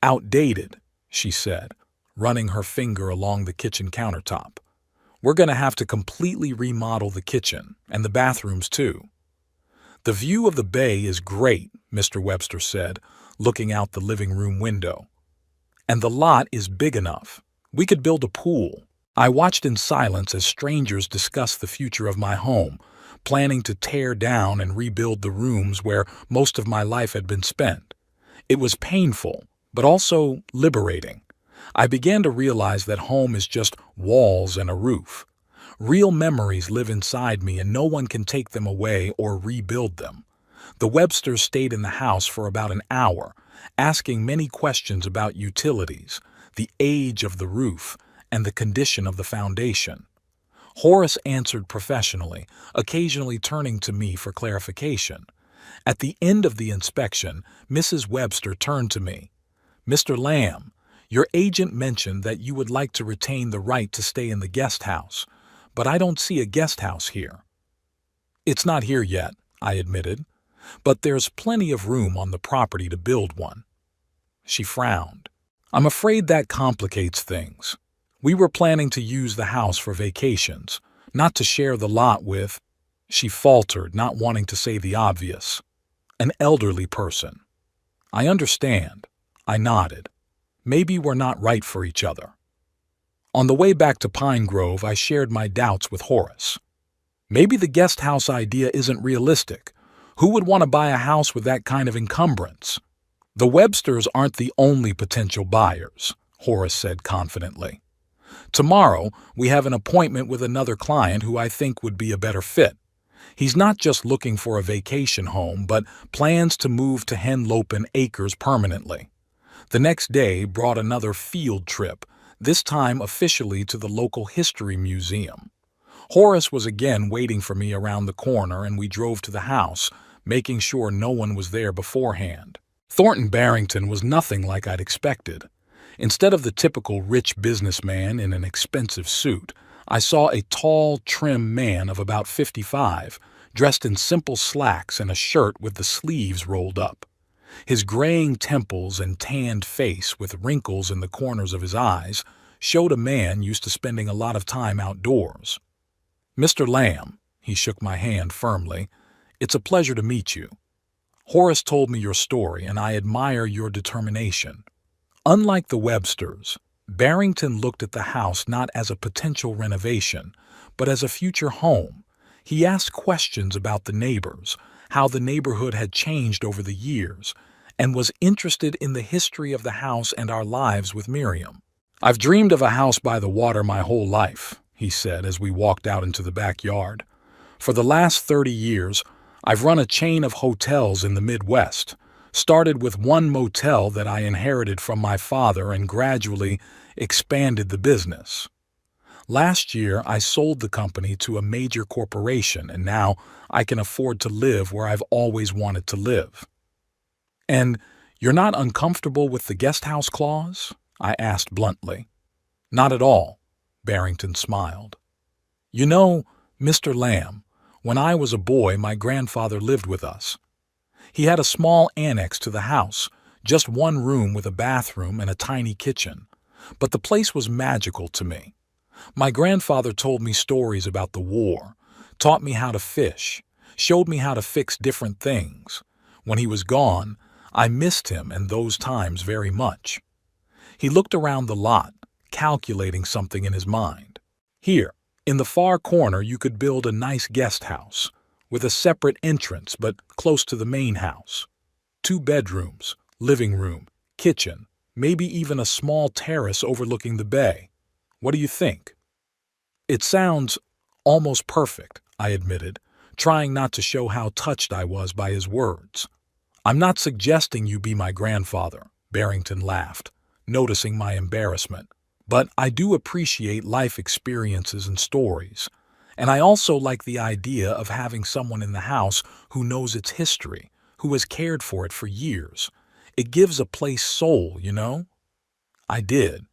outdated," she said, running her finger along the kitchen countertop. "We're going to have to completely remodel the kitchen, and the bathrooms too." "The view of the bay is great," Mr. Webster said, looking out the living room window. "And the lot is big enough. We could build a pool." I watched in silence as strangers discussed the future of my home, planning to tear down and rebuild the rooms where most of my life had been spent. It was painful, but also liberating. I began to realize that home is just walls and a roof. Real memories live inside me and no one can take them away or rebuild them. The Websters stayed in the house for about an hour, asking many questions about utilities, the age of the roof, and the condition of the foundation. Horace answered professionally, occasionally turning to me for clarification. At the end of the inspection, Mrs. Webster turned to me. "Mr. Lamb, your agent mentioned that you would like to retain the right to stay in the guest house, but I don't see a guest house here." "It's not here yet," I admitted, "but there's plenty of room on the property to build one." She frowned. "I'm afraid that complicates things. We were planning to use the house for vacations, not to share the lot with," she faltered, not wanting to say the obvious, "an elderly person." "I understand," I nodded. "Maybe we're not right for each other." On the way back to Pine Grove, I shared my doubts with Horace. "Maybe the guest house idea isn't realistic. Who would want to buy a house with that kind of encumbrance?" "The Websters aren't the only potential buyers," Horace said confidently. "Tomorrow, we have an appointment with another client who I think would be a better fit. He's not just looking for a vacation home, but plans to move to Henlopen Acres permanently." The next day brought another field trip, this time officially to the local history museum. Horace was again waiting for me around the corner and we drove to the house, making sure no one was there beforehand. Thornton Barrington was nothing like I'd expected. Instead of the typical rich businessman in an expensive suit, I saw a tall, trim man of about 55, dressed in simple slacks and a shirt with the sleeves rolled up. His graying temples and tanned face with wrinkles in the corners of his eyes showed a man used to spending a lot of time outdoors. "Mr. Lamb," he shook my hand firmly, "it's a pleasure to meet you. Horace told me your story and I admire your determination." Unlike the Websters, Barrington looked at the house not as a potential renovation, but as a future home. He asked questions about the neighbors, how the neighborhood had changed over the years, and was interested in the history of the house and our lives with Miriam. "I've dreamed of a house by the water my whole life," he said as we walked out into the backyard. "For the last 30 years, I've run a chain of hotels in the Midwest. Started with one motel that I inherited from my father and gradually expanded the business. Last year, I sold the company to a major corporation, and now I can afford to live where I've always wanted to live." "And you're not uncomfortable with the guest house clause?" I asked bluntly. "Not at all," Barrington smiled. "You know, Mr. Lamb, when I was a boy, my grandfather lived with us. He had a small annex to the house, just one room with a bathroom and a tiny kitchen. But the place was magical to me. My grandfather told me stories about the war, taught me how to fish, showed me how to fix different things. When he was gone, I missed him and those times very much." He looked around the lot, calculating something in his mind. "Here, in the far corner, you could build a nice guest house, with a separate entrance but close to the main house. 2 bedrooms, living room, kitchen, maybe even a small terrace overlooking the bay. What do you think?" "It sounds almost perfect," I admitted, trying not to show how touched I was by his words. "I'm not suggesting you be my grandfather," Barrington laughed, noticing my embarrassment. "But I do appreciate life experiences and stories. And I also like the idea of having someone in the house who knows its history, who has cared for it for years. It gives a place soul, you know?" I did.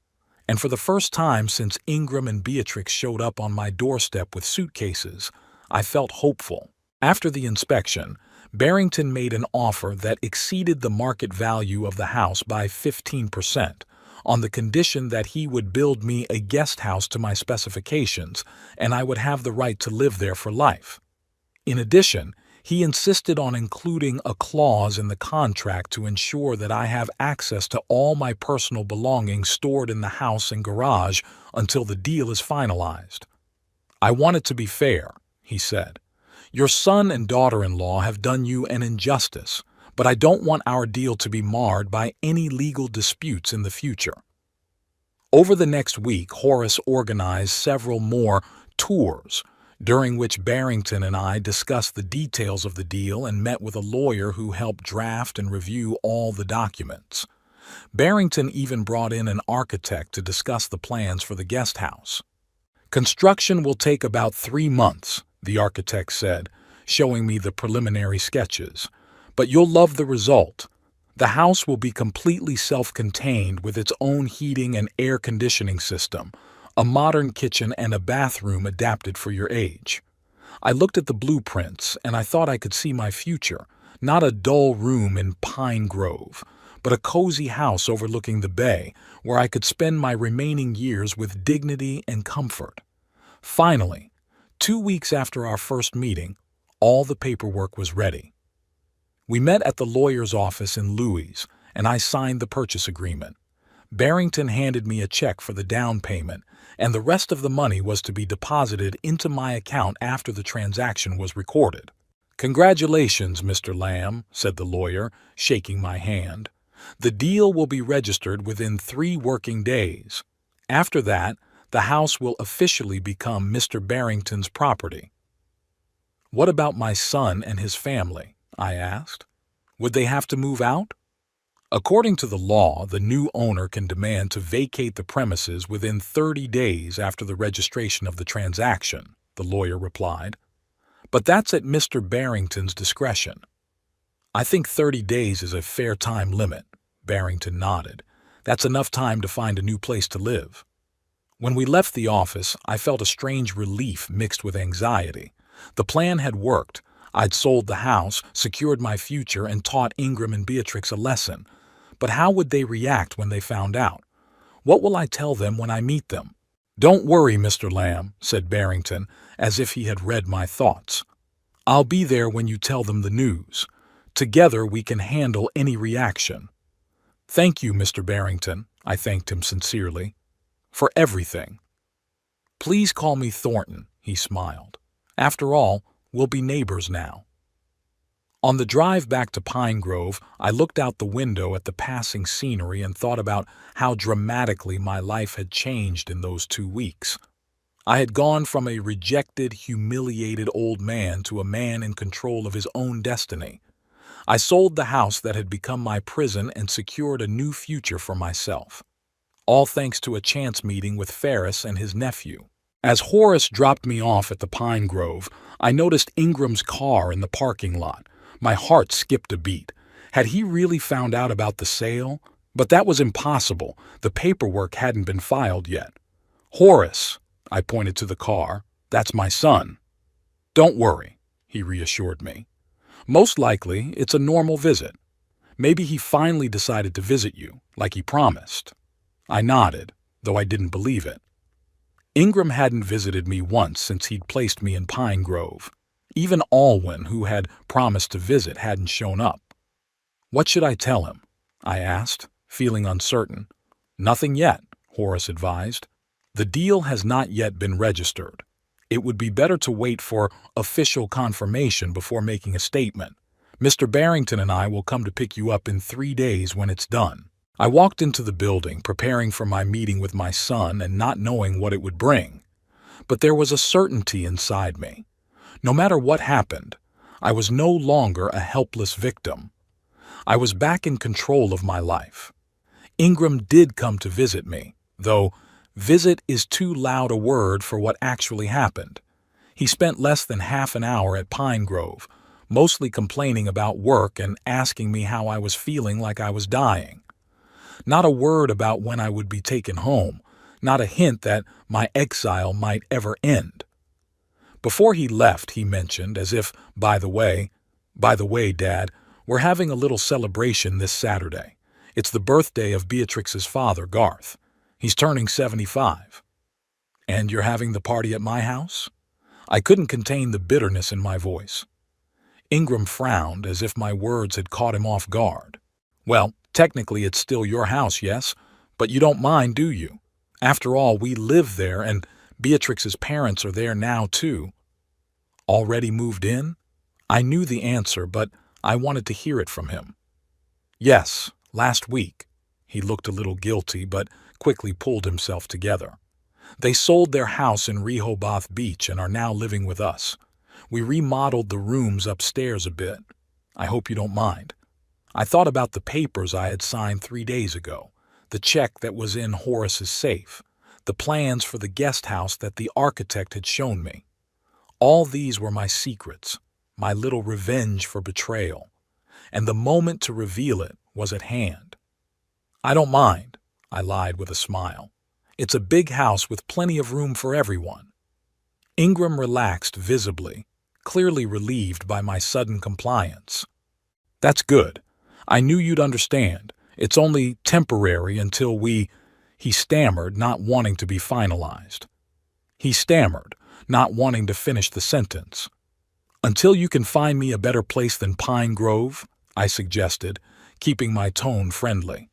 And for the first time since Ingram and Beatrix showed up on my doorstep with suitcases, I felt hopeful. After the inspection, Barrington made an offer that exceeded the market value of the house by 15%, on the condition that he would build me a guest house to my specifications and I would have the right to live there for life. In addition, he insisted on including a clause in the contract to ensure that I have access to all my personal belongings stored in the house and garage until the deal is finalized. "I want it to be fair," he said. "Your son and daughter-in-law have done you an injustice, but I don't want our deal to be marred by any legal disputes in the future." Over the next week, Horace organized several more tours, during which Barrington and I discussed the details of the deal and met with a lawyer who helped draft and review all the documents. Barrington even brought in an architect to discuss the plans for the guest house. "Construction will take about 3 months," the architect said, showing me the preliminary sketches. "But you'll love the result. The house will be completely self-contained with its own heating and air conditioning system, a modern kitchen and a bathroom adapted for your age." I looked at the blueprints and I thought I could see my future, not a dull room in Pine Grove, but a cozy house overlooking the bay where I could spend my remaining years with dignity and comfort. Finally, 2 weeks after our first meeting, all the paperwork was ready. We met at the lawyer's office in Louis, and I signed the purchase agreement. Barrington handed me a check for the down payment, and the rest of the money was to be deposited into my account after the transaction was recorded. "Congratulations, Mr. Lamb," said the lawyer, shaking my hand. "The deal will be registered within 3 working days. After that, the house will officially become Mr. Barrington's property." "What about my son and his family?" I asked. "Would they have to move out?" "According to the law, the new owner can demand to vacate the premises within 30 days after the registration of the transaction," the lawyer replied. "But that's at Mr. Barrington's discretion." "I think 30 days is a fair time limit," Barrington nodded. "That's enough time to find a new place to live." When we left the office, I felt a strange relief mixed with anxiety. The plan had worked. I'd sold the house, secured my future, and taught Ingram and Beatrix a lesson. But how would they react when they found out? What will I tell them when I meet them? "Don't worry, Mr. Lamb," said Barrington, as if he had read my thoughts. "I'll be there when you tell them the news. Together we can handle any reaction." "Thank you, Mr. Barrington," I thanked him sincerely, "for everything." "Please call me Thornton," he smiled. "After all, we'll be neighbors now." On the drive back to Pine Grove, I looked out the window at the passing scenery and thought about how dramatically my life had changed in those 2 weeks. I had gone from a rejected, humiliated old man to a man in control of his own destiny. I sold the house that had become my prison and secured a new future for myself. All thanks to a chance meeting with Ferris and his nephew. As Horace dropped me off at the Pine Grove, I noticed Ingram's car in the parking lot. My heart skipped a beat. Had he really found out about the sale? But that was impossible. The paperwork hadn't been filed yet. "Horace," I pointed to the car, "that's my son." "Don't worry," he reassured me. "Most likely, it's a normal visit. Maybe he finally decided to visit you, like he promised." I nodded, though I didn't believe it. Ingram hadn't visited me once since he'd placed me in Pine Grove. Even Alwyn, who had promised to visit, hadn't shown up. "What should I tell him?" I asked, feeling uncertain. "Nothing yet," Horace advised. "The deal has not yet been registered. It would be better to wait for official confirmation before making a statement. Mr. Barrington and I will come to pick you up in 3 days when it's done." I walked into the building, preparing for my meeting with my son and not knowing what it would bring. But there was a certainty inside me. No matter what happened, I was no longer a helpless victim. I was back in control of my life. Ingram did come to visit me, though visit is too loud a word for what actually happened. He spent less than half an hour at Pine Grove, mostly complaining about work and asking me how I was feeling like I was dying. Not a word about when I would be taken home, not a hint that my exile might ever end. Before he left, he mentioned, as if, by the way, Dad, we're having a little celebration this Saturday. It's the birthday of Beatrix's father, Garth. He's turning 75. "And you're having the party at my house?" I couldn't contain the bitterness in my voice. Ingram frowned, as if my words had caught him off guard. "Well, technically it's still your house, yes, but you don't mind, do you? After all, we live there, and Beatrix's parents are there now, too." "Already moved in?" I knew the answer, but I wanted to hear it from him. "Yes, last week." He looked a little guilty, but quickly pulled himself together. They sold their house in Rehoboth Beach and are now living with us. We remodeled the rooms upstairs a bit. I hope you don't mind. I thought about the papers I had signed 3 days ago, the check that was in Horace's safe, the plans for the guest house that the architect had shown me. All these were my secrets, my little revenge for betrayal, and the moment to reveal it was at hand. I don't mind, I lied with a smile. It's a big house with plenty of room for everyone. Ingram relaxed visibly, clearly relieved by my sudden compliance. That's good. I knew you'd understand. It's only temporary until he stammered, not wanting to be finalized. He stammered, not wanting to finish the sentence. Until you can find me a better place than Pine Grove, I suggested, keeping my tone friendly.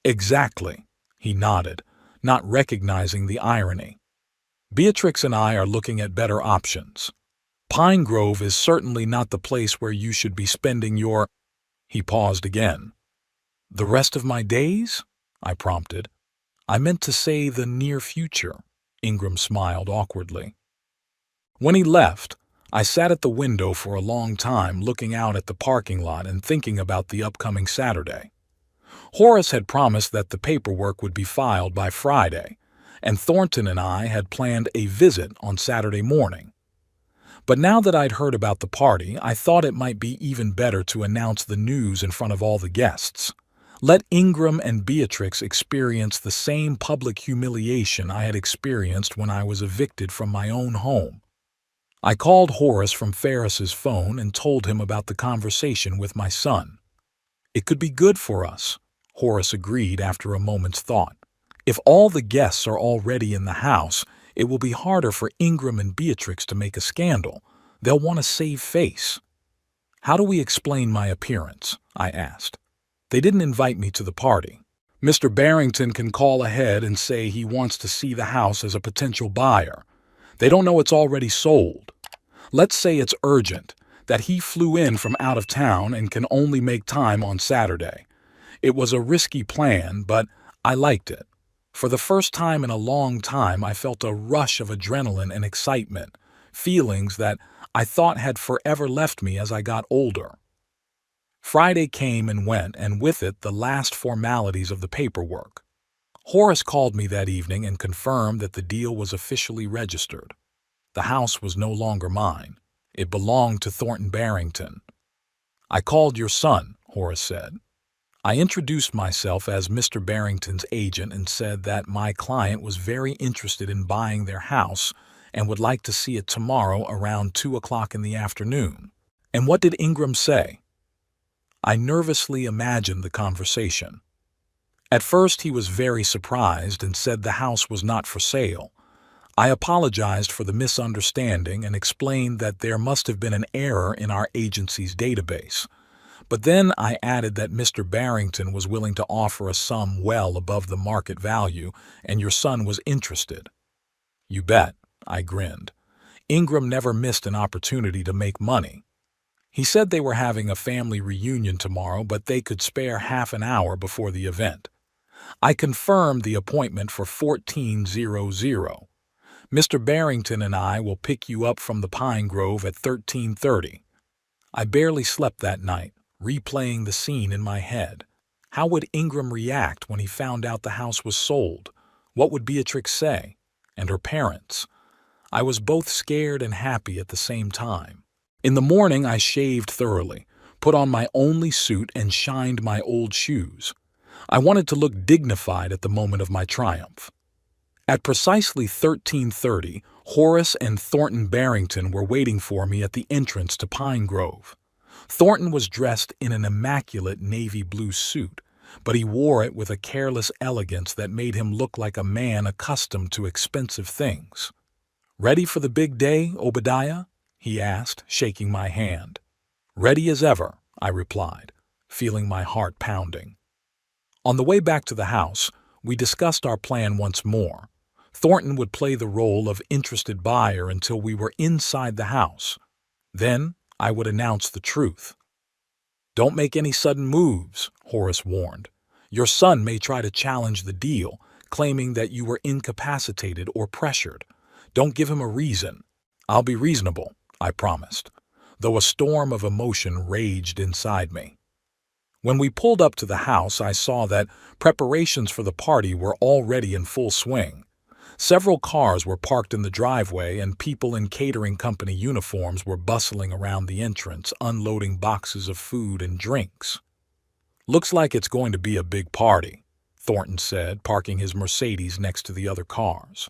Exactly, he nodded, not recognizing the irony. Beatrix and I are looking at better options. Pine Grove is certainly not the place where you should be spending your... He paused again. The rest of my days? I prompted. I meant to say the near future. Ingram smiled awkwardly. When he left, I sat at the window for a long time looking out at the parking lot and thinking about the upcoming Saturday. Horace had promised that the paperwork would be filed by Friday, and Thornton and I had planned a visit on Saturday morning. But now that I'd heard about the party, I thought it might be even better to announce the news in front of all the guests. Let Ingram and Beatrix experience the same public humiliation I had experienced when I was evicted from my own home. I called Horace from Ferris's phone and told him about the conversation with my son. It could be good for us, Horace agreed after a moment's thought. If all the guests are already in the house, it will be harder for Ingram and Beatrix to make a scandal. They'll want to save face. How do we explain my appearance? I asked. They didn't invite me to the party. Mr. Barrington can call ahead and say he wants to see the house as a potential buyer. They don't know it's already sold. Let's say it's urgent, that he flew in from out of town and can only make time on Saturday. It was a risky plan, but I liked it. For the first time in a long time, I felt a rush of adrenaline and excitement, feelings that I thought had forever left me as I got older. Friday came and went, and with it the last formalities of the paperwork. Horace called me that evening and confirmed that the deal was officially registered. The house was no longer mine. It belonged to Thornton Barrington. I called your son, Horace said. I introduced myself as Mr. Barrington's agent and said that my client was very interested in buying their house and would like to see it tomorrow around 2 o'clock in the afternoon. And what did Ingram say? I nervously imagined the conversation. At first he was very surprised and said the house was not for sale. I apologized for the misunderstanding and explained that there must have been an error in our agency's database. But then I added that Mr. Barrington was willing to offer a sum well above the market value, and your son was interested. You bet, I grinned. Ingram never missed an opportunity to make money. He said they were having a family reunion tomorrow, but they could spare half an hour before the event. I confirmed the appointment for 14:00. Mr. Barrington and I will pick you up from the Pine Grove at 13:30. I barely slept that night, replaying the scene in my head. How would Ingram react when he found out the house was sold? What would Beatrix say? And her parents? I was both scared and happy at the same time. In the morning I shaved thoroughly, put on my only suit and shined my old shoes. I wanted to look dignified at the moment of my triumph. At precisely 13:30, Horace and Thornton Barrington were waiting for me at the entrance to Pine Grove. Thornton was dressed in an immaculate navy blue suit, but he wore it with a careless elegance that made him look like a man accustomed to expensive things. "Ready for the big day, Obadiah?" he asked, shaking my hand. "Ready as ever," I replied, feeling my heart pounding. On the way back to the house, we discussed our plan once more. Thornton would play the role of interested buyer until we were inside the house. Then I would announce the truth. "Don't make any sudden moves," Horace warned. "Your son may try to challenge the deal, claiming that you were incapacitated or pressured. Don't give him a reason. I'll be reasonable, I promised, though a storm of emotion raged inside me. When we pulled up to the house, I saw that preparations for the party were already in full swing. Several cars were parked in the driveway, and people in catering company uniforms were bustling around the entrance, unloading boxes of food and drinks. "Looks like it's going to be a big party," Thornton said, parking his Mercedes next to the other cars.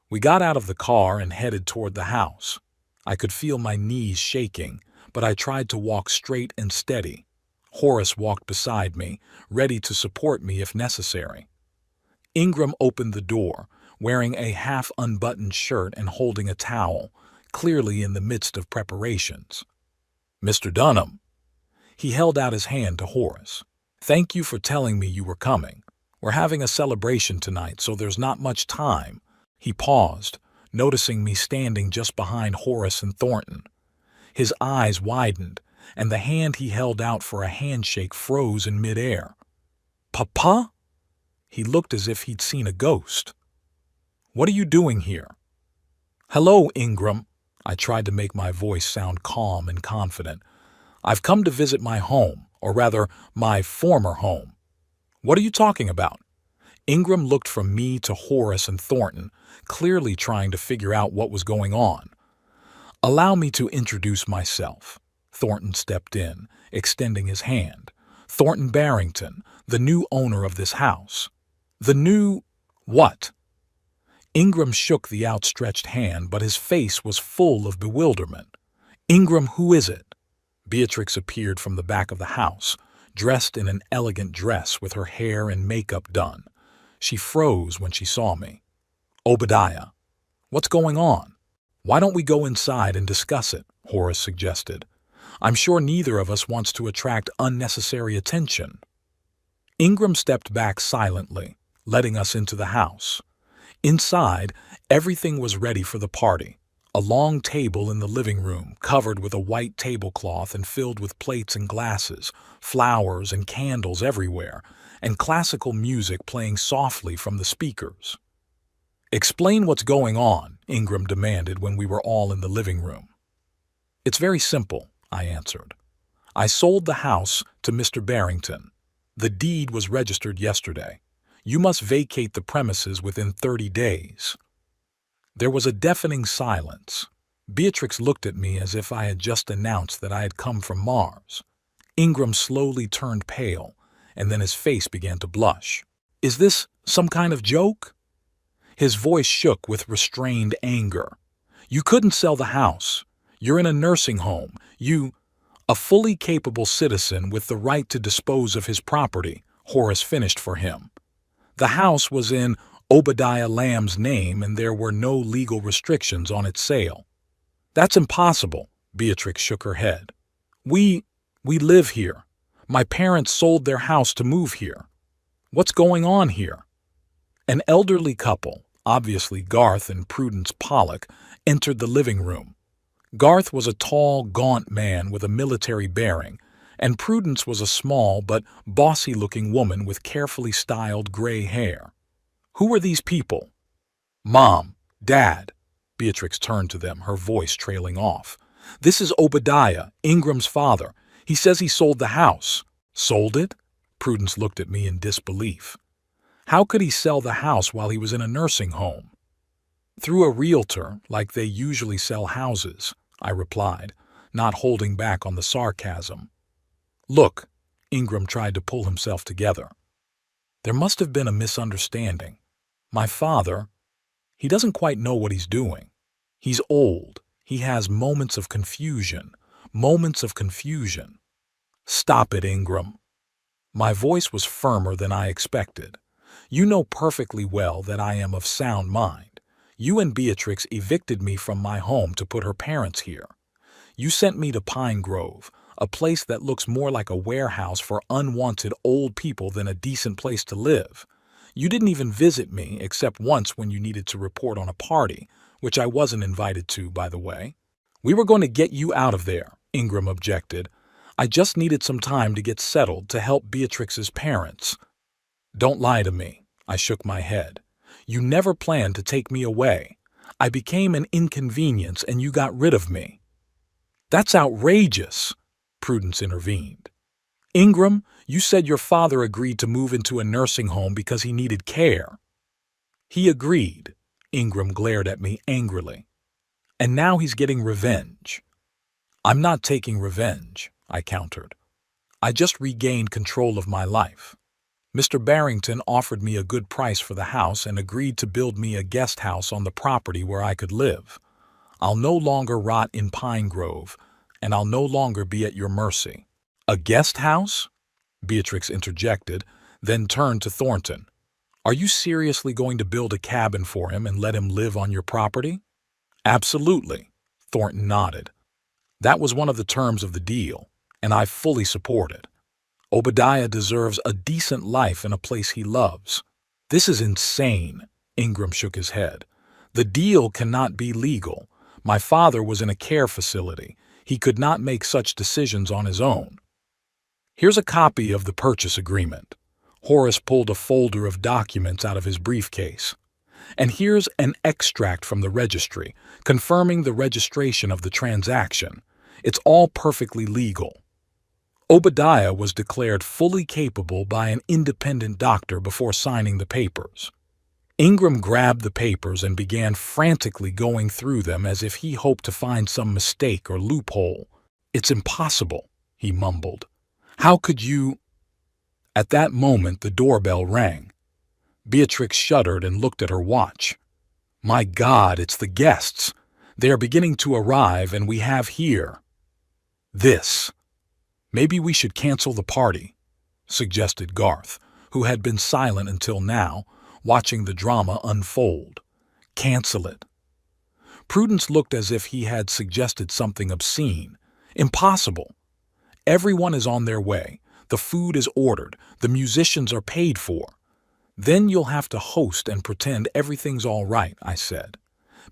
We got out of the car and headed toward the house. I could feel my knees shaking, but I tried to walk straight and steady. Horace walked beside me, ready to support me if necessary. Ingram opened the door, wearing a half-unbuttoned shirt and holding a towel, clearly in the midst of preparations. "Mr. Dunham." He held out his hand to Horace. "Thank you for telling me you were coming. We're having a celebration tonight, so there's not much time." He paused, noticing me standing just behind Horace and Thornton. His eyes widened, and the hand he held out for a handshake froze in midair. "Papa?" He looked as if he'd seen a ghost. "What are you doing here?" "Hello, Ingram." I tried to make my voice sound calm and confident. "I've come to visit my home, or rather, my former home." "What are you talking about?" Ingram looked from me to Horace and Thornton, clearly trying to figure out what was going on. "Allow me to introduce myself." Thornton stepped in, extending his hand. "Thornton Barrington, the new owner of this house." "The new what?" Ingram shook the outstretched hand, but his face was full of bewilderment. "Ingram, who is it?" Beatrix appeared from the back of the house, dressed in an elegant dress with her hair and makeup done. She froze when she saw me. "Obadiah." "What's going on?" "Why don't we go inside and discuss it?" Horace suggested. "I'm sure neither of us wants to attract unnecessary attention." Ingram stepped back silently, letting us into the house. Inside, everything was ready for the party. A long table in the living room, covered with a white tablecloth and filled with plates and glasses, flowers and candles everywhere, and classical music playing softly from the speakers. "Explain what's going on," Ingram demanded when we were all in the living room. "It's very simple," I answered. "I sold the house to Mr. Barrington. The deed was registered yesterday. You must vacate the premises within 30 days. There was a deafening silence. Beatrix looked at me as if I had just announced that I had come from Mars. Ingram slowly turned pale, and then his face began to blush. "Is this some kind of joke?" His voice shook with restrained anger. "You couldn't sell the house. You're in a nursing home. A fully capable citizen with the right to dispose of his property," Horace finished for him. "The house was in Obadiah Lamb's name, and there were no legal restrictions on its sale." "That's impossible," Beatrix shook her head. We live here. My parents sold their house to move here. What's going on here?" An elderly couple, obviously Garth and Prudence Pollock, entered the living room. Garth was a tall, gaunt man with a military bearing, and Prudence was a small but bossy-looking woman with carefully styled gray hair. "Who were these people?" "Mom, Dad." Beatrix turned to them, her voice trailing off. "This is Obadiah, Ingram's father. He says he sold the house." "Sold it?" Prudence looked at me in disbelief. "How could he sell the house while he was in a nursing home?" "Through a realtor, like they usually sell houses," I replied, not holding back on the sarcasm. "Look," Ingram tried to pull himself together. "There must have been a misunderstanding. My father, he doesn't quite know what he's doing. He's old. He has moments of confusion. Stop it, Ingram." My voice was firmer than I expected. "You know perfectly well that I am of sound mind. You and Beatrix evicted me from my home to put her parents here. You sent me to Pine Grove, a place that looks more like a warehouse for unwanted old people than a decent place to live. You didn't even visit me except once when you needed to report on a party, which I wasn't invited to, by the way. We were going to get you out of there," Ingram objected. "I just needed some time to get settled to help Beatrix's parents." "Don't lie to me," I shook my head. You never planned to take me away. I became an inconvenience and you got rid of me. That's outrageous, Prudence intervened. Ingram, you said your father agreed to move into a nursing home because he needed care. He agreed. Ingram glared at me angrily. And now he's getting revenge. I'm not taking revenge, I countered. I just regained control of my life. Mr. Barrington offered me a good price for the house and agreed to build me a guest house on the property where I could live. I'll no longer rot in Pine Grove, and I'll no longer be at your mercy. A guest house? Beatrix interjected, then turned to Thornton. Are you seriously going to build a cabin for him and let him live on your property? Absolutely, Thornton nodded. That was one of the terms of the deal, and I fully support it. Obadiah deserves a decent life in a place he loves. This is insane, Ingram shook his head. The deal cannot be legal. My father was in a care facility. He could not make such decisions on his own. Here's a copy of the purchase agreement. Horace pulled a folder of documents out of his briefcase. And here's an extract from the registry, confirming the registration of the transaction. It's all perfectly legal. Obadiah was declared fully capable by an independent doctor before signing the papers. Ingram grabbed the papers and began frantically going through them as if he hoped to find some mistake or loophole. It's impossible, he mumbled. How could you? At that moment, the doorbell rang. Beatrix shuddered and looked at her watch. My God, it's the guests. They are beginning to arrive, and we have here this. Maybe we should cancel the party, suggested Garth, who had been silent until now, watching the drama unfold. Cancel it. Prudence looked as if he had suggested something obscene. Impossible. Everyone is on their way. The food is ordered. The musicians are paid for. Then you'll have to host and pretend everything's all right, I said.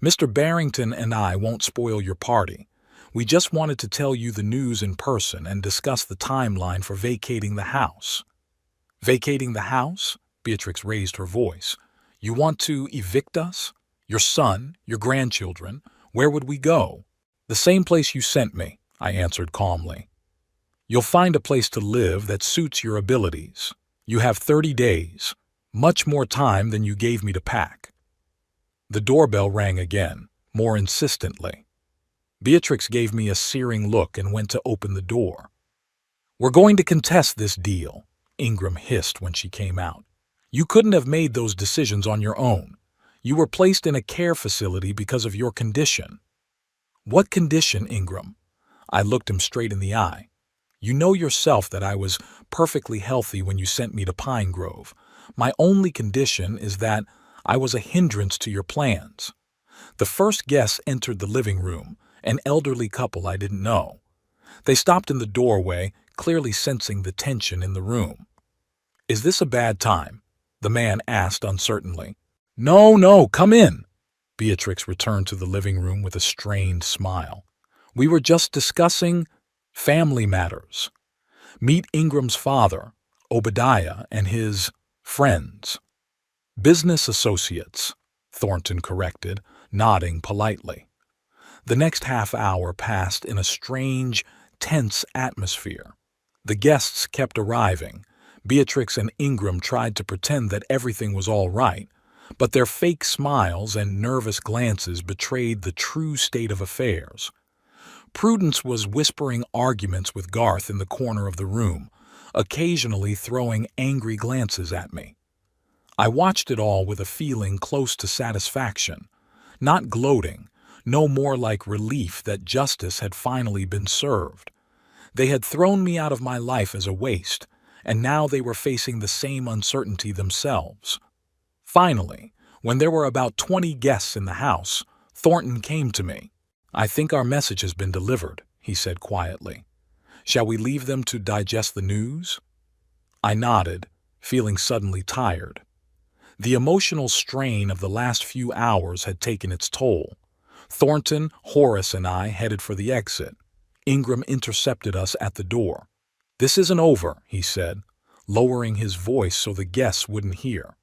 Mr. Barrington and I won't spoil your party. We just wanted to tell you the news in person and discuss the timeline for vacating the house. Vacating the house? Beatrix raised her voice. You want to evict us? Your son, your grandchildren? Where would we go? The same place you sent me, I answered calmly. You'll find a place to live that suits your abilities. You have 30 days, much more time than you gave me to pack. The doorbell rang again, more insistently. Beatrix gave me a searing look and went to open the door. We're going to contest this deal, Ingram hissed when she came out. You couldn't have made those decisions on your own. You were placed in a care facility because of your condition. What condition, Ingram? I looked him straight in the eye. You know yourself that I was perfectly healthy when you sent me to Pine Grove. My only condition is that I was a hindrance to your plans. The first guests entered the living room, an elderly couple I didn't know. They stopped in the doorway, clearly sensing the tension in the room. Is this a bad time? The man asked uncertainly. No, come in. Beatrix returned to the living room with a strained smile. We were just discussing family matters. Meet Ingram's father, Obadiah, and his friends. Business associates, Thornton corrected, nodding politely. The next half hour passed in a strange, tense atmosphere. The guests kept arriving. Beatrix and Ingram tried to pretend that everything was all right, but their fake smiles and nervous glances betrayed the true state of affairs. Prudence was whispering arguments with Garth in the corner of the room, occasionally throwing angry glances at me. I watched it all with a feeling close to satisfaction, not gloating, no more like relief that justice had finally been served. They had thrown me out of my life as a waste, and now they were facing the same uncertainty themselves. Finally, when there were about 20 guests in the house, Thornton came to me. I think our message has been delivered, he said quietly. Shall we leave them to digest the news? I nodded, feeling suddenly tired. The emotional strain of the last few hours had taken its toll. Thornton, Horace, and I headed for the exit. Ingram intercepted us at the door. This isn't over, he said, lowering his voice so the guests wouldn't hear.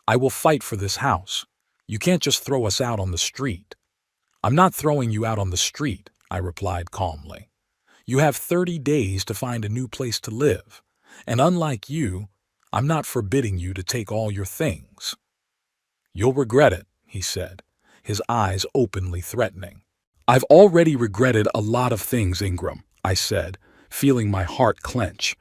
I will fight for this house. You can't just throw us out on the street." "I'm not throwing you out on the street," I replied calmly. "You have 30 days to find a new place to live, and unlike you, I'm not forbidding you to take all your things." "You'll regret it," he said, his eyes openly threatening. "I've already regretted a lot of things, Ingram," I said, feeling my heart clench.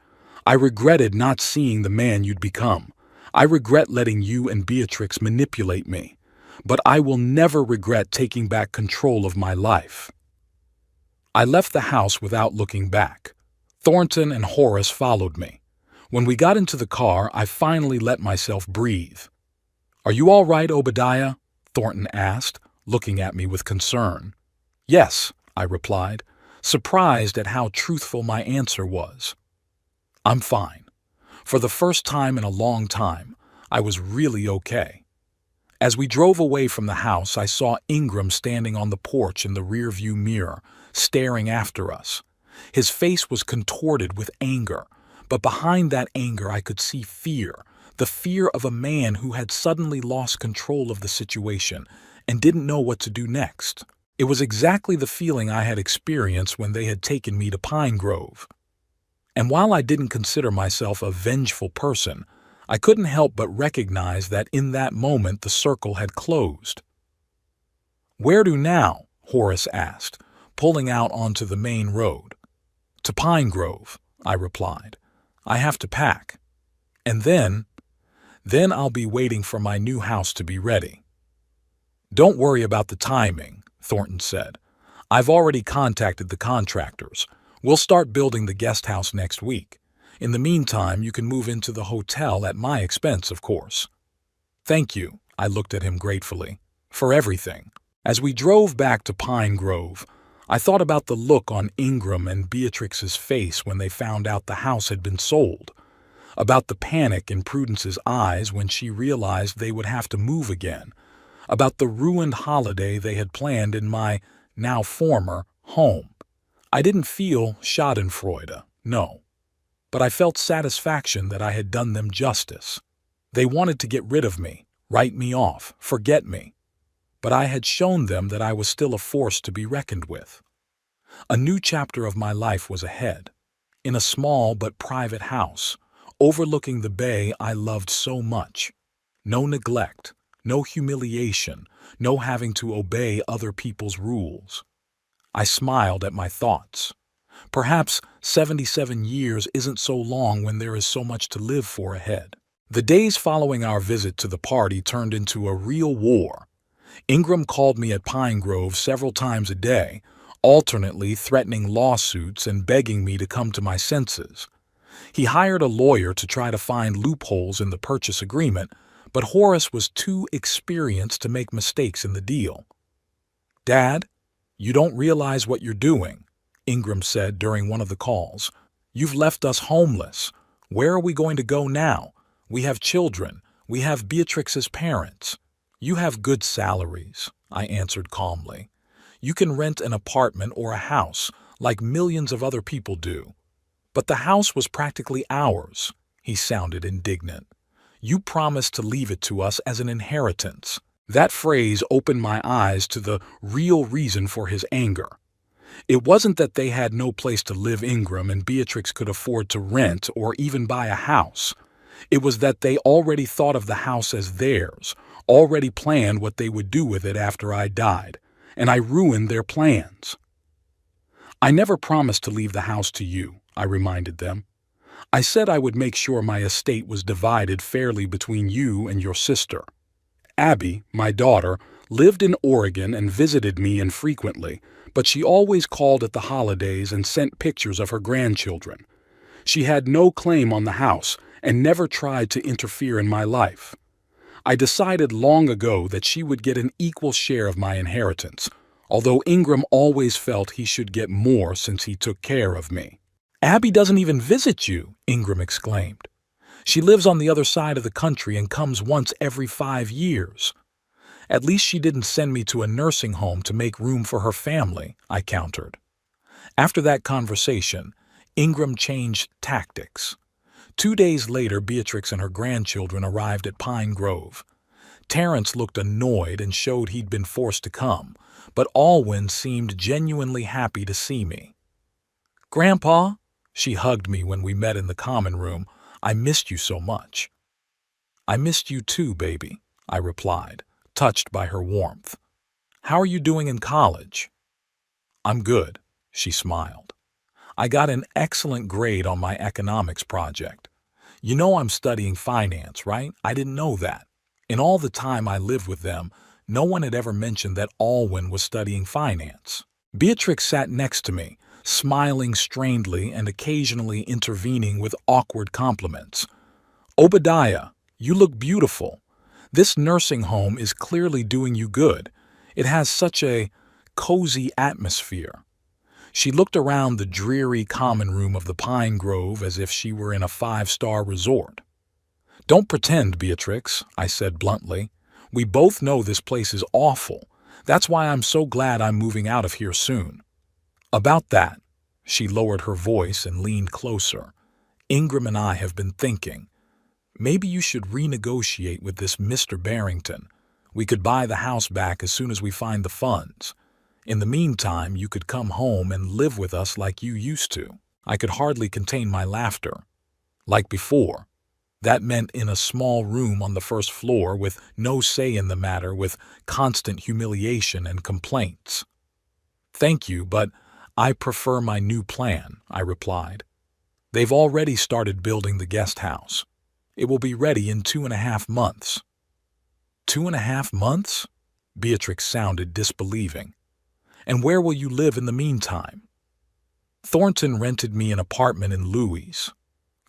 "I regretted not seeing the man you'd become. I regret letting you and Beatrix manipulate me. But I will never regret taking back control of my life." I left the house without looking back. Thornton and Horace followed me. When we got into the car, I finally let myself breathe. "Are you all right, Obadiah?" Thornton asked, looking at me with concern. "Yes," I replied, surprised at how truthful my answer was. "I'm fine." For the first time in a long time, I was really okay. As we drove away from the house, I saw Ingram standing on the porch in the rearview mirror, staring after us. His face was contorted with anger, but behind that anger I could see fear, the fear of a man who had suddenly lost control of the situation and didn't know what to do next. It was exactly the feeling I had experienced when they had taken me to Pine Grove. And while I didn't consider myself a vengeful person, I couldn't help but recognize that in that moment the circle had closed. "Where to now?" Horace asked, pulling out onto the main road. "To Pine Grove," I replied. "I have to pack. And then I'll be waiting for my new house to be ready." "Don't worry about the timing," Thornton said. "I've already contacted the contractors. We'll start building the guest house next week. In the meantime, you can move into the hotel at my expense, of course." "Thank you," I looked at him gratefully, "for everything." As we drove back to Pine Grove, I thought about the look on Ingram and Beatrix's face when they found out the house had been sold, about the panic in Prudence's eyes when she realized they would have to move again, about the ruined holiday they had planned in my, now former, home. I didn't feel schadenfreude, no, but I felt satisfaction that I had done them justice. They wanted to get rid of me, write me off, forget me, but I had shown them that I was still a force to be reckoned with. A new chapter of my life was ahead, in a small but private house, overlooking the bay I loved so much. No neglect, no humiliation, no having to obey other people's rules. I smiled at my thoughts. Perhaps 77 years isn't so long when there is so much to live for ahead. The days following our visit to the party turned into a real war. Ingram called me at Pine Grove several times a day, alternately threatening lawsuits and begging me to come to my senses. He hired a lawyer to try to find loopholes in the purchase agreement, but Horace was too experienced to make mistakes in the deal. "Dad, you don't realize what you're doing," Ingram said during one of the calls. "You've left us homeless. Where are we going to go now? We have children. We have Beatrix's parents." "You have good salaries," I answered calmly. "You can rent an apartment or a house like millions of other people do." "But the house was practically ours," he sounded indignant. "You promised to leave it to us as an inheritance." That phrase opened my eyes to the real reason for his anger. It wasn't that they had no place to live, Ingram and Beatrix could afford to rent or even buy a house. It was that they already thought of the house as theirs, already planned what they would do with it after I died, and I ruined their plans. "I never promised to leave the house to you," I reminded them. "I said I would make sure my estate was divided fairly between you and your sister. Abby, my daughter, lived in Oregon and visited me infrequently, but she always called at the holidays and sent pictures of her grandchildren. She had no claim on the house and never tried to interfere in my life. I decided long ago that she would get an equal share of my inheritance, although Ingram always felt he should get more since he took care of me." "Abby doesn't even visit you," Ingram exclaimed. "She lives on the other side of the country and comes once every 5 years. "At least she didn't send me to a nursing home to make room for her family," I countered. After that conversation, Ingram changed tactics. 2 days later, Beatrix and her grandchildren arrived at Pine Grove. Terrence looked annoyed and showed he'd been forced to come, but Alwyn seemed genuinely happy to see me. "Grandpa," she hugged me when we met in the common room, "I missed you so much." "I missed you too, baby," I replied, touched by her warmth. "How are you doing in college?" "I'm good," she smiled. "I got an excellent grade on my economics project. You know I'm studying finance, right? I didn't know that. In all the time I lived with them, no one had ever mentioned that Alwyn was studying finance." Beatrix sat next to me, smiling strainedly and occasionally intervening with awkward compliments. "Obadiah, you look beautiful. This nursing home is clearly doing you good. It has such a cozy atmosphere." She looked around the dreary common room of the Pine Grove as if she were in a five-star resort. "Don't pretend, Beatrix," I said bluntly. "We both know this place is awful. That's why I'm so glad I'm moving out of here soon." "About that," she lowered her voice and leaned closer, "Ingram and I have been thinking. Maybe you should renegotiate with this Mr. Barrington. We could buy the house back as soon as we find the funds. In the meantime, you could come home and live with us like you used to." I could hardly contain my laughter. Like before. That meant in a small room on the first floor with no say in the matter, with constant humiliation and complaints. "Thank you, but I prefer my new plan," I replied. "They've already started building the guest house. It will be ready in 2.5 months." 2.5 months? Beatrix sounded disbelieving. "And where will you live in the meantime?" "Thornton rented me an apartment in Louis."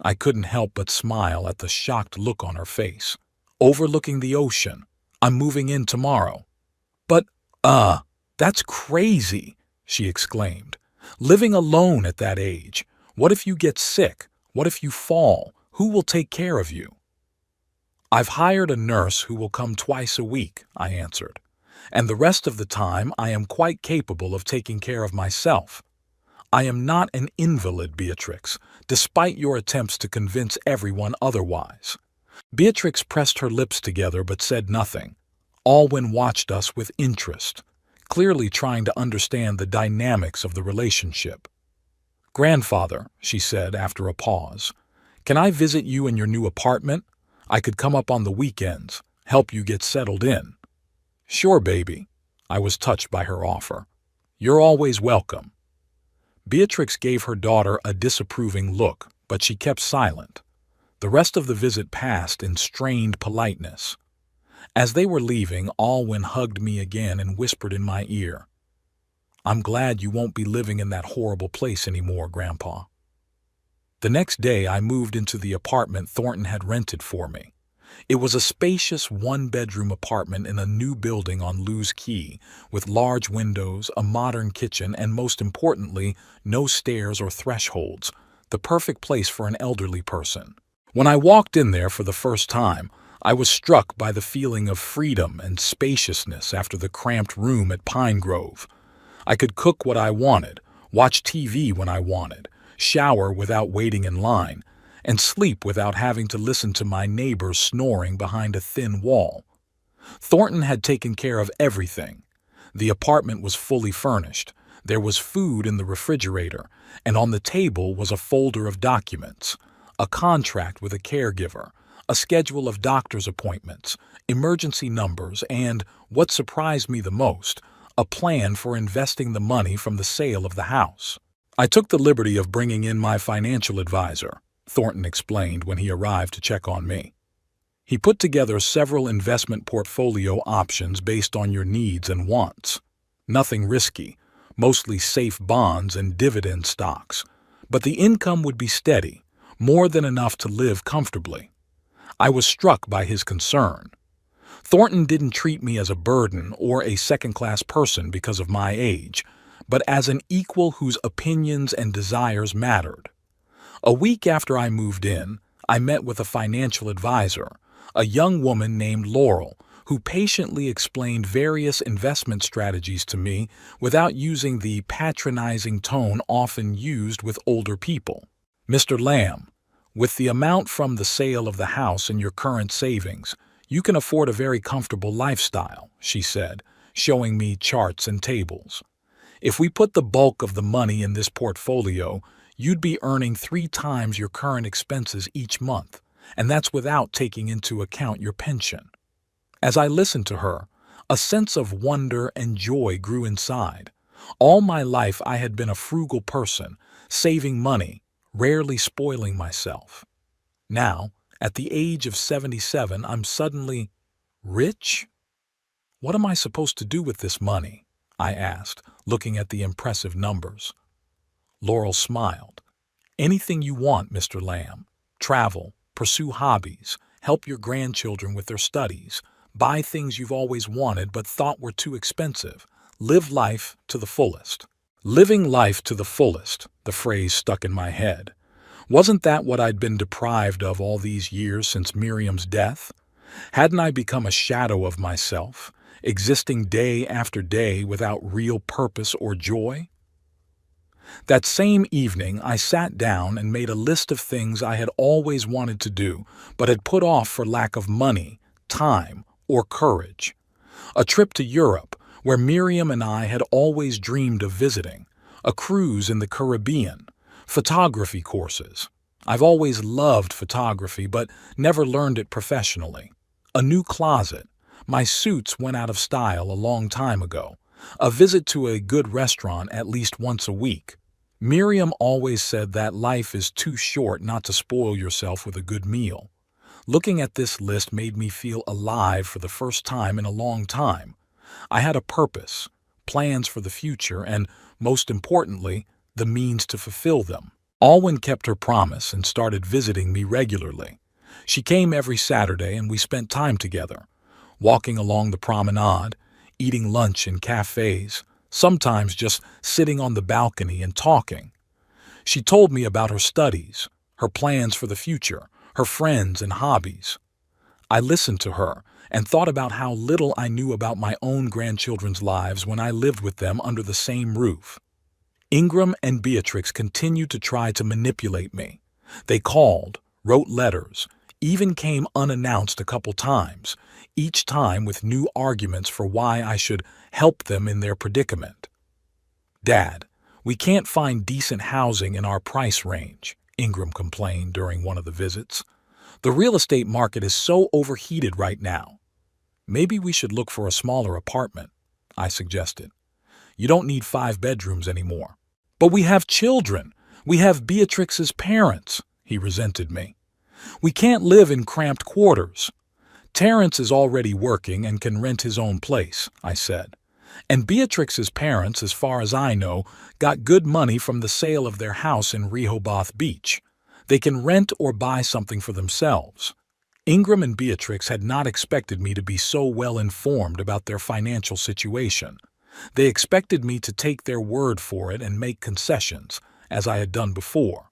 I couldn't help but smile at the shocked look on her face. "Overlooking the ocean. I'm moving in tomorrow." "But, that's crazy," she exclaimed. "Living alone at that age. What if you get sick? What if you fall? Who will take care of you?" "I've hired a nurse who will come twice a week," I answered. "And the rest of the time I am quite capable of taking care of myself. I am not an invalid, Beatrix, despite your attempts to convince everyone otherwise." Beatrix pressed her lips together but said nothing. Alwyn watched us with interest, clearly trying to understand the dynamics of the relationship. "Grandfather," she said after a pause, "can I visit you in your new apartment? I could come up on the weekends, help you get settled in." "Sure, baby." I was touched by her offer. "You're always welcome." Beatrix gave her daughter a disapproving look, but she kept silent. The rest of the visit passed in strained politeness. As they were leaving, Alwyn hugged me again and whispered in my ear, "I'm glad you won't be living in that horrible place anymore, Grandpa." The next day I moved into the apartment Thornton had rented for me. It was a spacious one-bedroom apartment in a new building on Lewes Quay, with large windows, a modern kitchen, and most importantly, no stairs or thresholds, the perfect place for an elderly person. When I walked in there for the first time, I was struck by the feeling of freedom and spaciousness after the cramped room at Pine Grove. I could cook what I wanted, watch TV when I wanted, shower without waiting in line, and sleep without having to listen to my neighbors snoring behind a thin wall. Thornton had taken care of everything. The apartment was fully furnished. There was food in the refrigerator, and on the table was a folder of documents, a contract with a caregiver, a schedule of doctor's appointments, emergency numbers, and, what surprised me the most, a plan for investing the money from the sale of the house. "I took the liberty of bringing in my financial advisor," Thornton explained when he arrived to check on me. "He put together several investment portfolio options based on your needs and wants. Nothing risky, mostly safe bonds and dividend stocks, but the income would be steady, more than enough to live comfortably." I was struck by his concern. Thornton didn't treat me as a burden or a second-class person because of my age, but as an equal whose opinions and desires mattered. A week after I moved in, I met with a financial advisor, a young woman named Laurel, who patiently explained various investment strategies to me without using the patronizing tone often used with older people. "Mr. Lamb, with the amount from the sale of the house and your current savings, You can afford a very comfortable lifestyle, she said, showing me charts and tables. If we put the bulk of the money in this portfolio, you'd be earning 3 times your current expenses each month, and that's without taking into account your pension. As I listened to her, a sense of wonder and joy grew inside. All my life I had been a frugal person, saving money, rarely spoiling myself. Now, at the age of 77, I'm suddenly rich? What am I supposed to do with this money? I asked, looking at the impressive numbers. Laurel smiled. Anything you want, Mr. Lamb. Travel, pursue hobbies, help your grandchildren with their studies, buy things you've always wanted but thought were too expensive. Live life to the fullest. Living life to the fullest, the phrase stuck in my head. Wasn't that what I'd been deprived of all these years since Miriam's death? Hadn't I become a shadow of myself, existing day after day without real purpose or joy? That same evening, I sat down and made a list of things I had always wanted to do, but had put off for lack of money, time, or courage. A trip to Europe, where Miriam and I had always dreamed of visiting, a cruise in the Caribbean, photography courses. I've always loved photography, but never learned it professionally. A new closet. My suits went out of style a long time ago. A visit to a good restaurant at least once a week. Miriam always said that life is too short not to spoil yourself with a good meal. Looking at this list made me feel alive for the first time in a long time. I had a purpose, plans for the future, and, most importantly, the means to fulfill them. Alwyn kept her promise and started visiting me regularly. She came every Saturday and we spent time together, walking along the promenade, eating lunch in cafes, sometimes just sitting on the balcony and talking. She told me about her studies, her plans for the future, her friends and hobbies. I listened to her and thought about how little I knew about my own grandchildren's lives when I lived with them under the same roof. Ingram and Beatrix continued to try to manipulate me. They called, wrote letters, even came unannounced a couple times, each time with new arguments for why I should help them in their predicament. "Dad, we can't find decent housing in our price range," Ingram complained during one of the visits. "The real estate market is so overheated right now." "Maybe we should look for a smaller apartment," I suggested. "You don't need 5 bedrooms anymore." "But we have children. We have Beatrix's parents," he resented me. "We can't live in cramped quarters." "Terrence is already working and can rent his own place," I said. "And Beatrix's parents, as far as I know, got good money from the sale of their house in Rehoboth Beach. They can rent or buy something for themselves." Ingram and Beatrix had not expected me to be so well informed about their financial situation. They expected me to take their word for it and make concessions, as I had done before.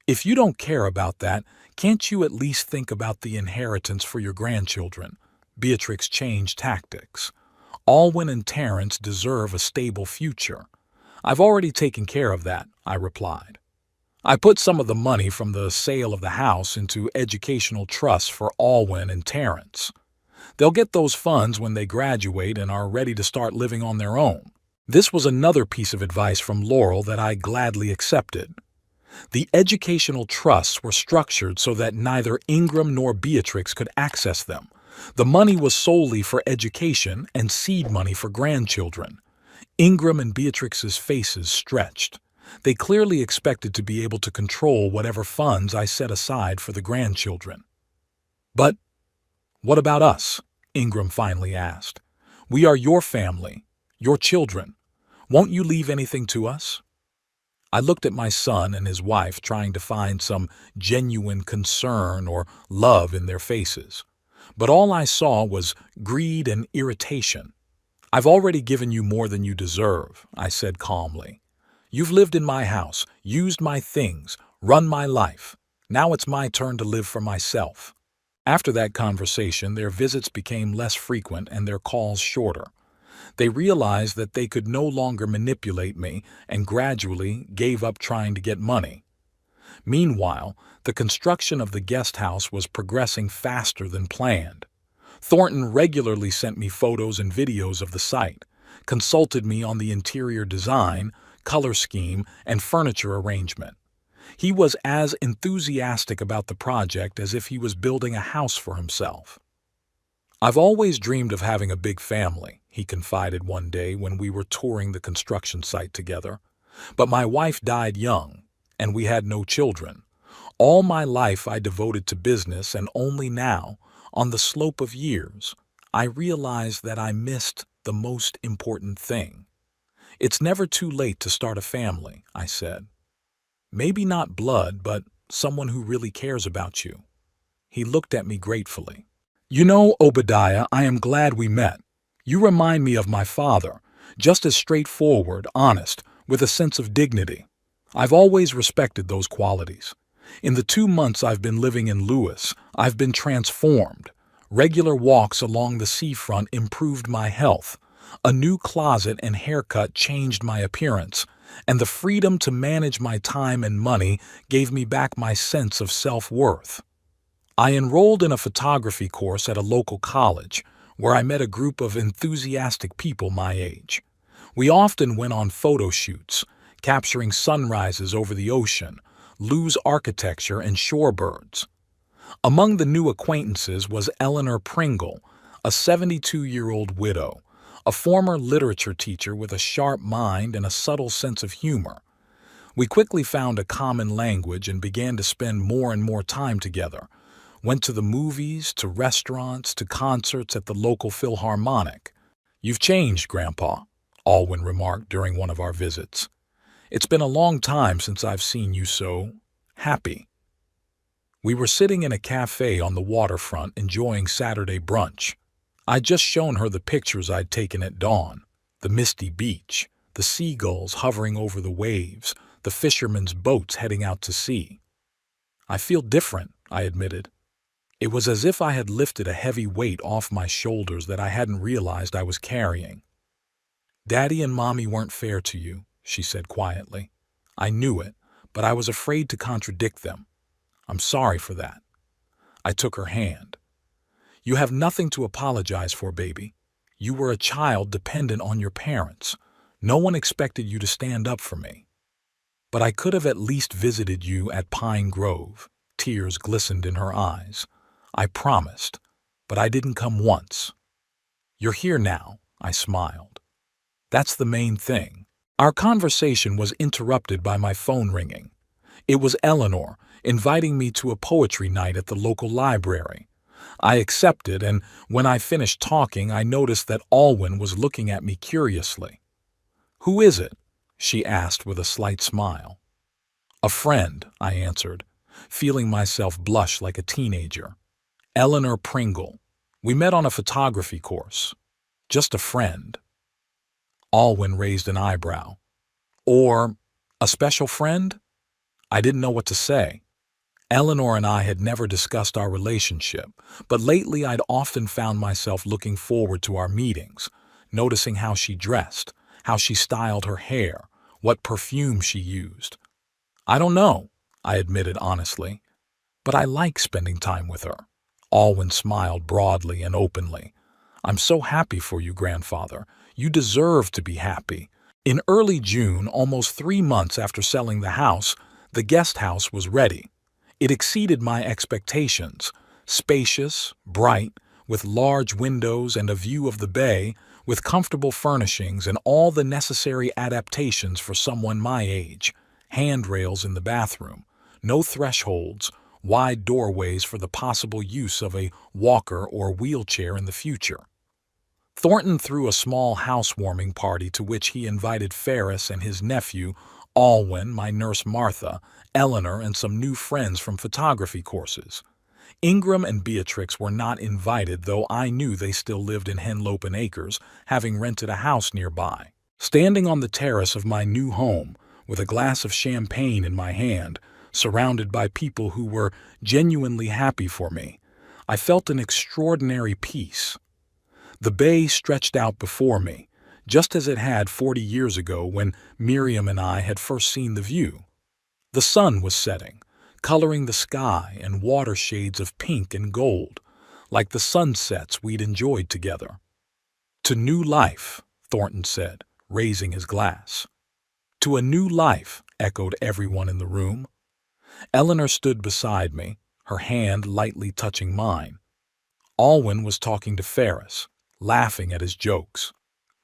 "If you don't care about that, can't you at least think about the inheritance for your grandchildren?" Beatrix changed tactics. "Alwyn and Terrence deserve a stable future." "I've already taken care of that," I replied. "I put some of the money from the sale of the house into educational trusts for Alwyn and Terrence. They'll get those funds when they graduate and are ready to start living on their own." This was another piece of advice from Laurel that I gladly accepted. The educational trusts were structured so that neither Ingram nor Beatrix could access them. The money was solely for education and seed money for grandchildren. Ingram and Beatrix's faces stretched. They clearly expected to be able to control whatever funds I set aside for the grandchildren. "But what about us?" Ingram finally asked. "We are your family, your children. Won't you leave anything to us?" I looked at my son and his wife, trying to find some genuine concern or love in their faces. But all I saw was greed and irritation. "I've already given you more than you deserve," I said calmly. "You've lived in my house, used my things, run my life. Now it's my turn to live for myself." After that conversation, their visits became less frequent and their calls shorter. They realized that they could no longer manipulate me and gradually gave up trying to get money. Meanwhile, the construction of the guest house was progressing faster than planned. Thornton regularly sent me photos and videos of the site, consulted me on the interior design, color scheme, and furniture arrangement. He was as enthusiastic about the project as if he was building a house for himself. "I've always dreamed of having a big family," he confided one day when we were touring the construction site together. "But my wife died young, and we had no children. All my life I devoted to business, and only now, on the slope of years, I realized that I missed the most important thing. It's never too late to start a family," I said. "Maybe not blood, but someone who really cares about you." He looked at me gratefully. "You know, Obadiah, I am glad we met. You remind me of my father, just as straightforward, honest, with a sense of dignity. I've always respected those qualities. In the 2 months I've been living in Lewis, I've been transformed. Regular walks along the seafront improved my health. A new closet and haircut changed my appearance, and the freedom to manage my time and money gave me back my sense of self-worth. I enrolled in a photography course at a local college, where I met a group of enthusiastic people my age. We often went on photo shoots, capturing sunrises over the ocean, Lewes architecture, and shorebirds. Among the new acquaintances was Eleanor Pringle, a 72-year-old widow, a former literature teacher with a sharp mind and a subtle sense of humor. We quickly found a common language and began to spend more and more time together. Went to the movies, to restaurants, to concerts at the local Philharmonic. "You've changed, Grandpa," Alwyn remarked during one of our visits. "It's been a long time since I've seen you so happy." We were sitting in a cafe on the waterfront enjoying Saturday brunch. I'd just shown her the pictures I'd taken at dawn, the misty beach, the seagulls hovering over the waves, the fishermen's boats heading out to sea. "I feel different," I admitted. It was as if I had lifted a heavy weight off my shoulders that I hadn't realized I was carrying. "Daddy and Mommy weren't fair to you," she said quietly. "I knew it, but I was afraid to contradict them. I'm sorry for that." I took her hand. "You have nothing to apologize for, baby. You were a child dependent on your parents. No one expected you to stand up for me. But I could have at least visited you at Pine Grove." Tears glistened in her eyes. "I promised, but I didn't come once. You're here now," I smiled. "That's the main thing." Our conversation was interrupted by my phone ringing. It was Eleanor, inviting me to a poetry night at the local library. I accepted, and when I finished talking, I noticed that Alwyn was looking at me curiously. "Who is it?" she asked with a slight smile. "A friend," I answered, feeling myself blush like a teenager. "Eleanor Pringle. We met on a photography course. Just a friend." Alwyn raised an eyebrow. "Or a special friend?" I didn't know what to say. Eleanor and I had never discussed our relationship, but lately I'd often found myself looking forward to our meetings, noticing how she dressed, how she styled her hair, what perfume she used. "I don't know," I admitted honestly, "but I like spending time with her." Alwyn smiled broadly and openly. "I'm so happy for you, grandfather. You deserve to be happy." In early June, almost 3 months after selling the house, the guest house was ready. It exceeded my expectations. Spacious, bright, with large windows and a view of the bay, with comfortable furnishings and all the necessary adaptations for someone my age. Handrails in the bathroom, no thresholds, wide doorways for the possible use of a walker or wheelchair in the future. Thornton threw a small housewarming party to which he invited Ferris and his nephew, Alwyn, my nurse Martha, Eleanor, and some new friends from photography courses. Ingram and Beatrix were not invited, though I knew they still lived in Henlopen Acres, having rented a house nearby. Standing on the terrace of my new home, with a glass of champagne in my hand, surrounded by people who were genuinely happy for me, I felt an extraordinary peace. The bay stretched out before me, just as it had 40 years ago when Miriam and I had first seen the view. The sun was setting, coloring the sky in water shades of pink and gold, like the sunsets we'd enjoyed together. To new life, Thornton said, raising his glass. To a new life, echoed everyone in the room. Eleanor stood beside me, her hand lightly touching mine. Alwyn was talking to Ferris, laughing at his jokes.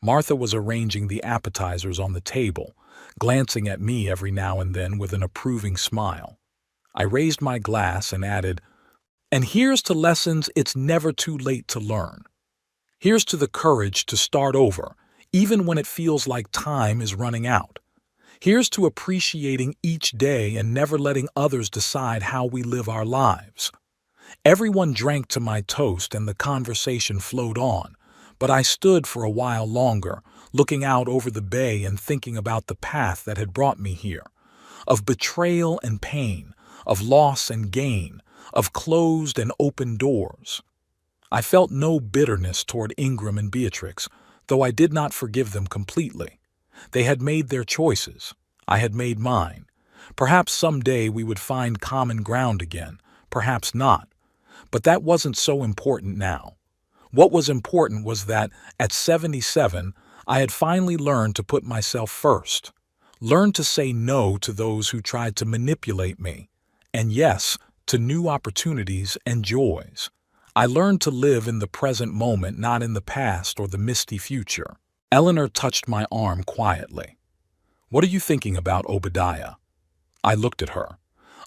Martha was arranging the appetizers on the table, glancing at me every now and then with an approving smile. I raised my glass and added, "And here's to lessons it's never too late to learn. Here's to the courage to start over, even when it feels like time is running out. Here's to appreciating each day and never letting others decide how we live our lives." Everyone drank to my toast and the conversation flowed on, but I stood for a while longer, looking out over the bay and thinking about the path that had brought me here, of betrayal and pain, of loss and gain, of closed and open doors. I felt no bitterness toward Ingram and Beatrix, though I did not forgive them completely. They had made their choices. I had made mine. Perhaps someday we would find common ground again, perhaps not. But that wasn't so important now. What was important was that, at 77, I had finally learned to put myself first, learned to say no to those who tried to manipulate me, and yes, to new opportunities and joys. I learned to live in the present moment, not in the past or the misty future. Eleanor touched my arm quietly. "What are you thinking about, Obadiah?" I looked at her.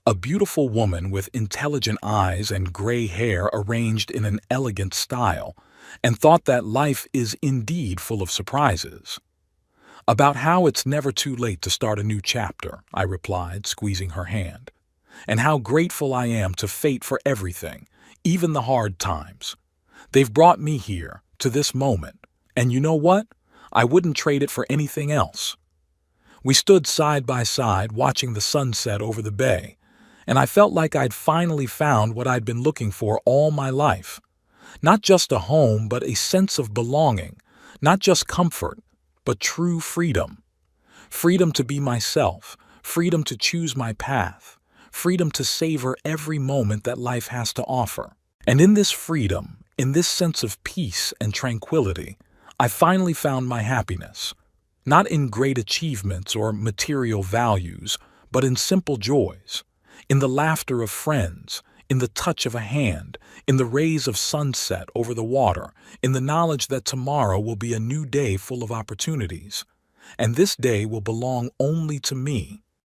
A beautiful woman with intelligent eyes and gray hair arranged in an elegant style, and thought that life is indeed full of surprises. "About how it's never too late to start a new chapter," I replied, squeezing her hand. "And how grateful I am to fate for everything, even the hard times. They've brought me here, to this moment, and you know what? I wouldn't trade it for anything else." We stood side by side watching the sunset over the bay, and I felt like I'd finally found what I'd been looking for all my life. Not just a home, but a sense of belonging. Not just comfort, but true freedom. Freedom to be myself, freedom to choose my path, freedom to savor every moment that life has to offer. And in this freedom, in this sense of peace and tranquility, I finally found my happiness. Not in great achievements or material values, but in simple joys. In the laughter of friends, in the touch of a hand, in the rays of sunset over the water, in the knowledge that tomorrow will be a new day full of opportunities. And this day will belong only to me.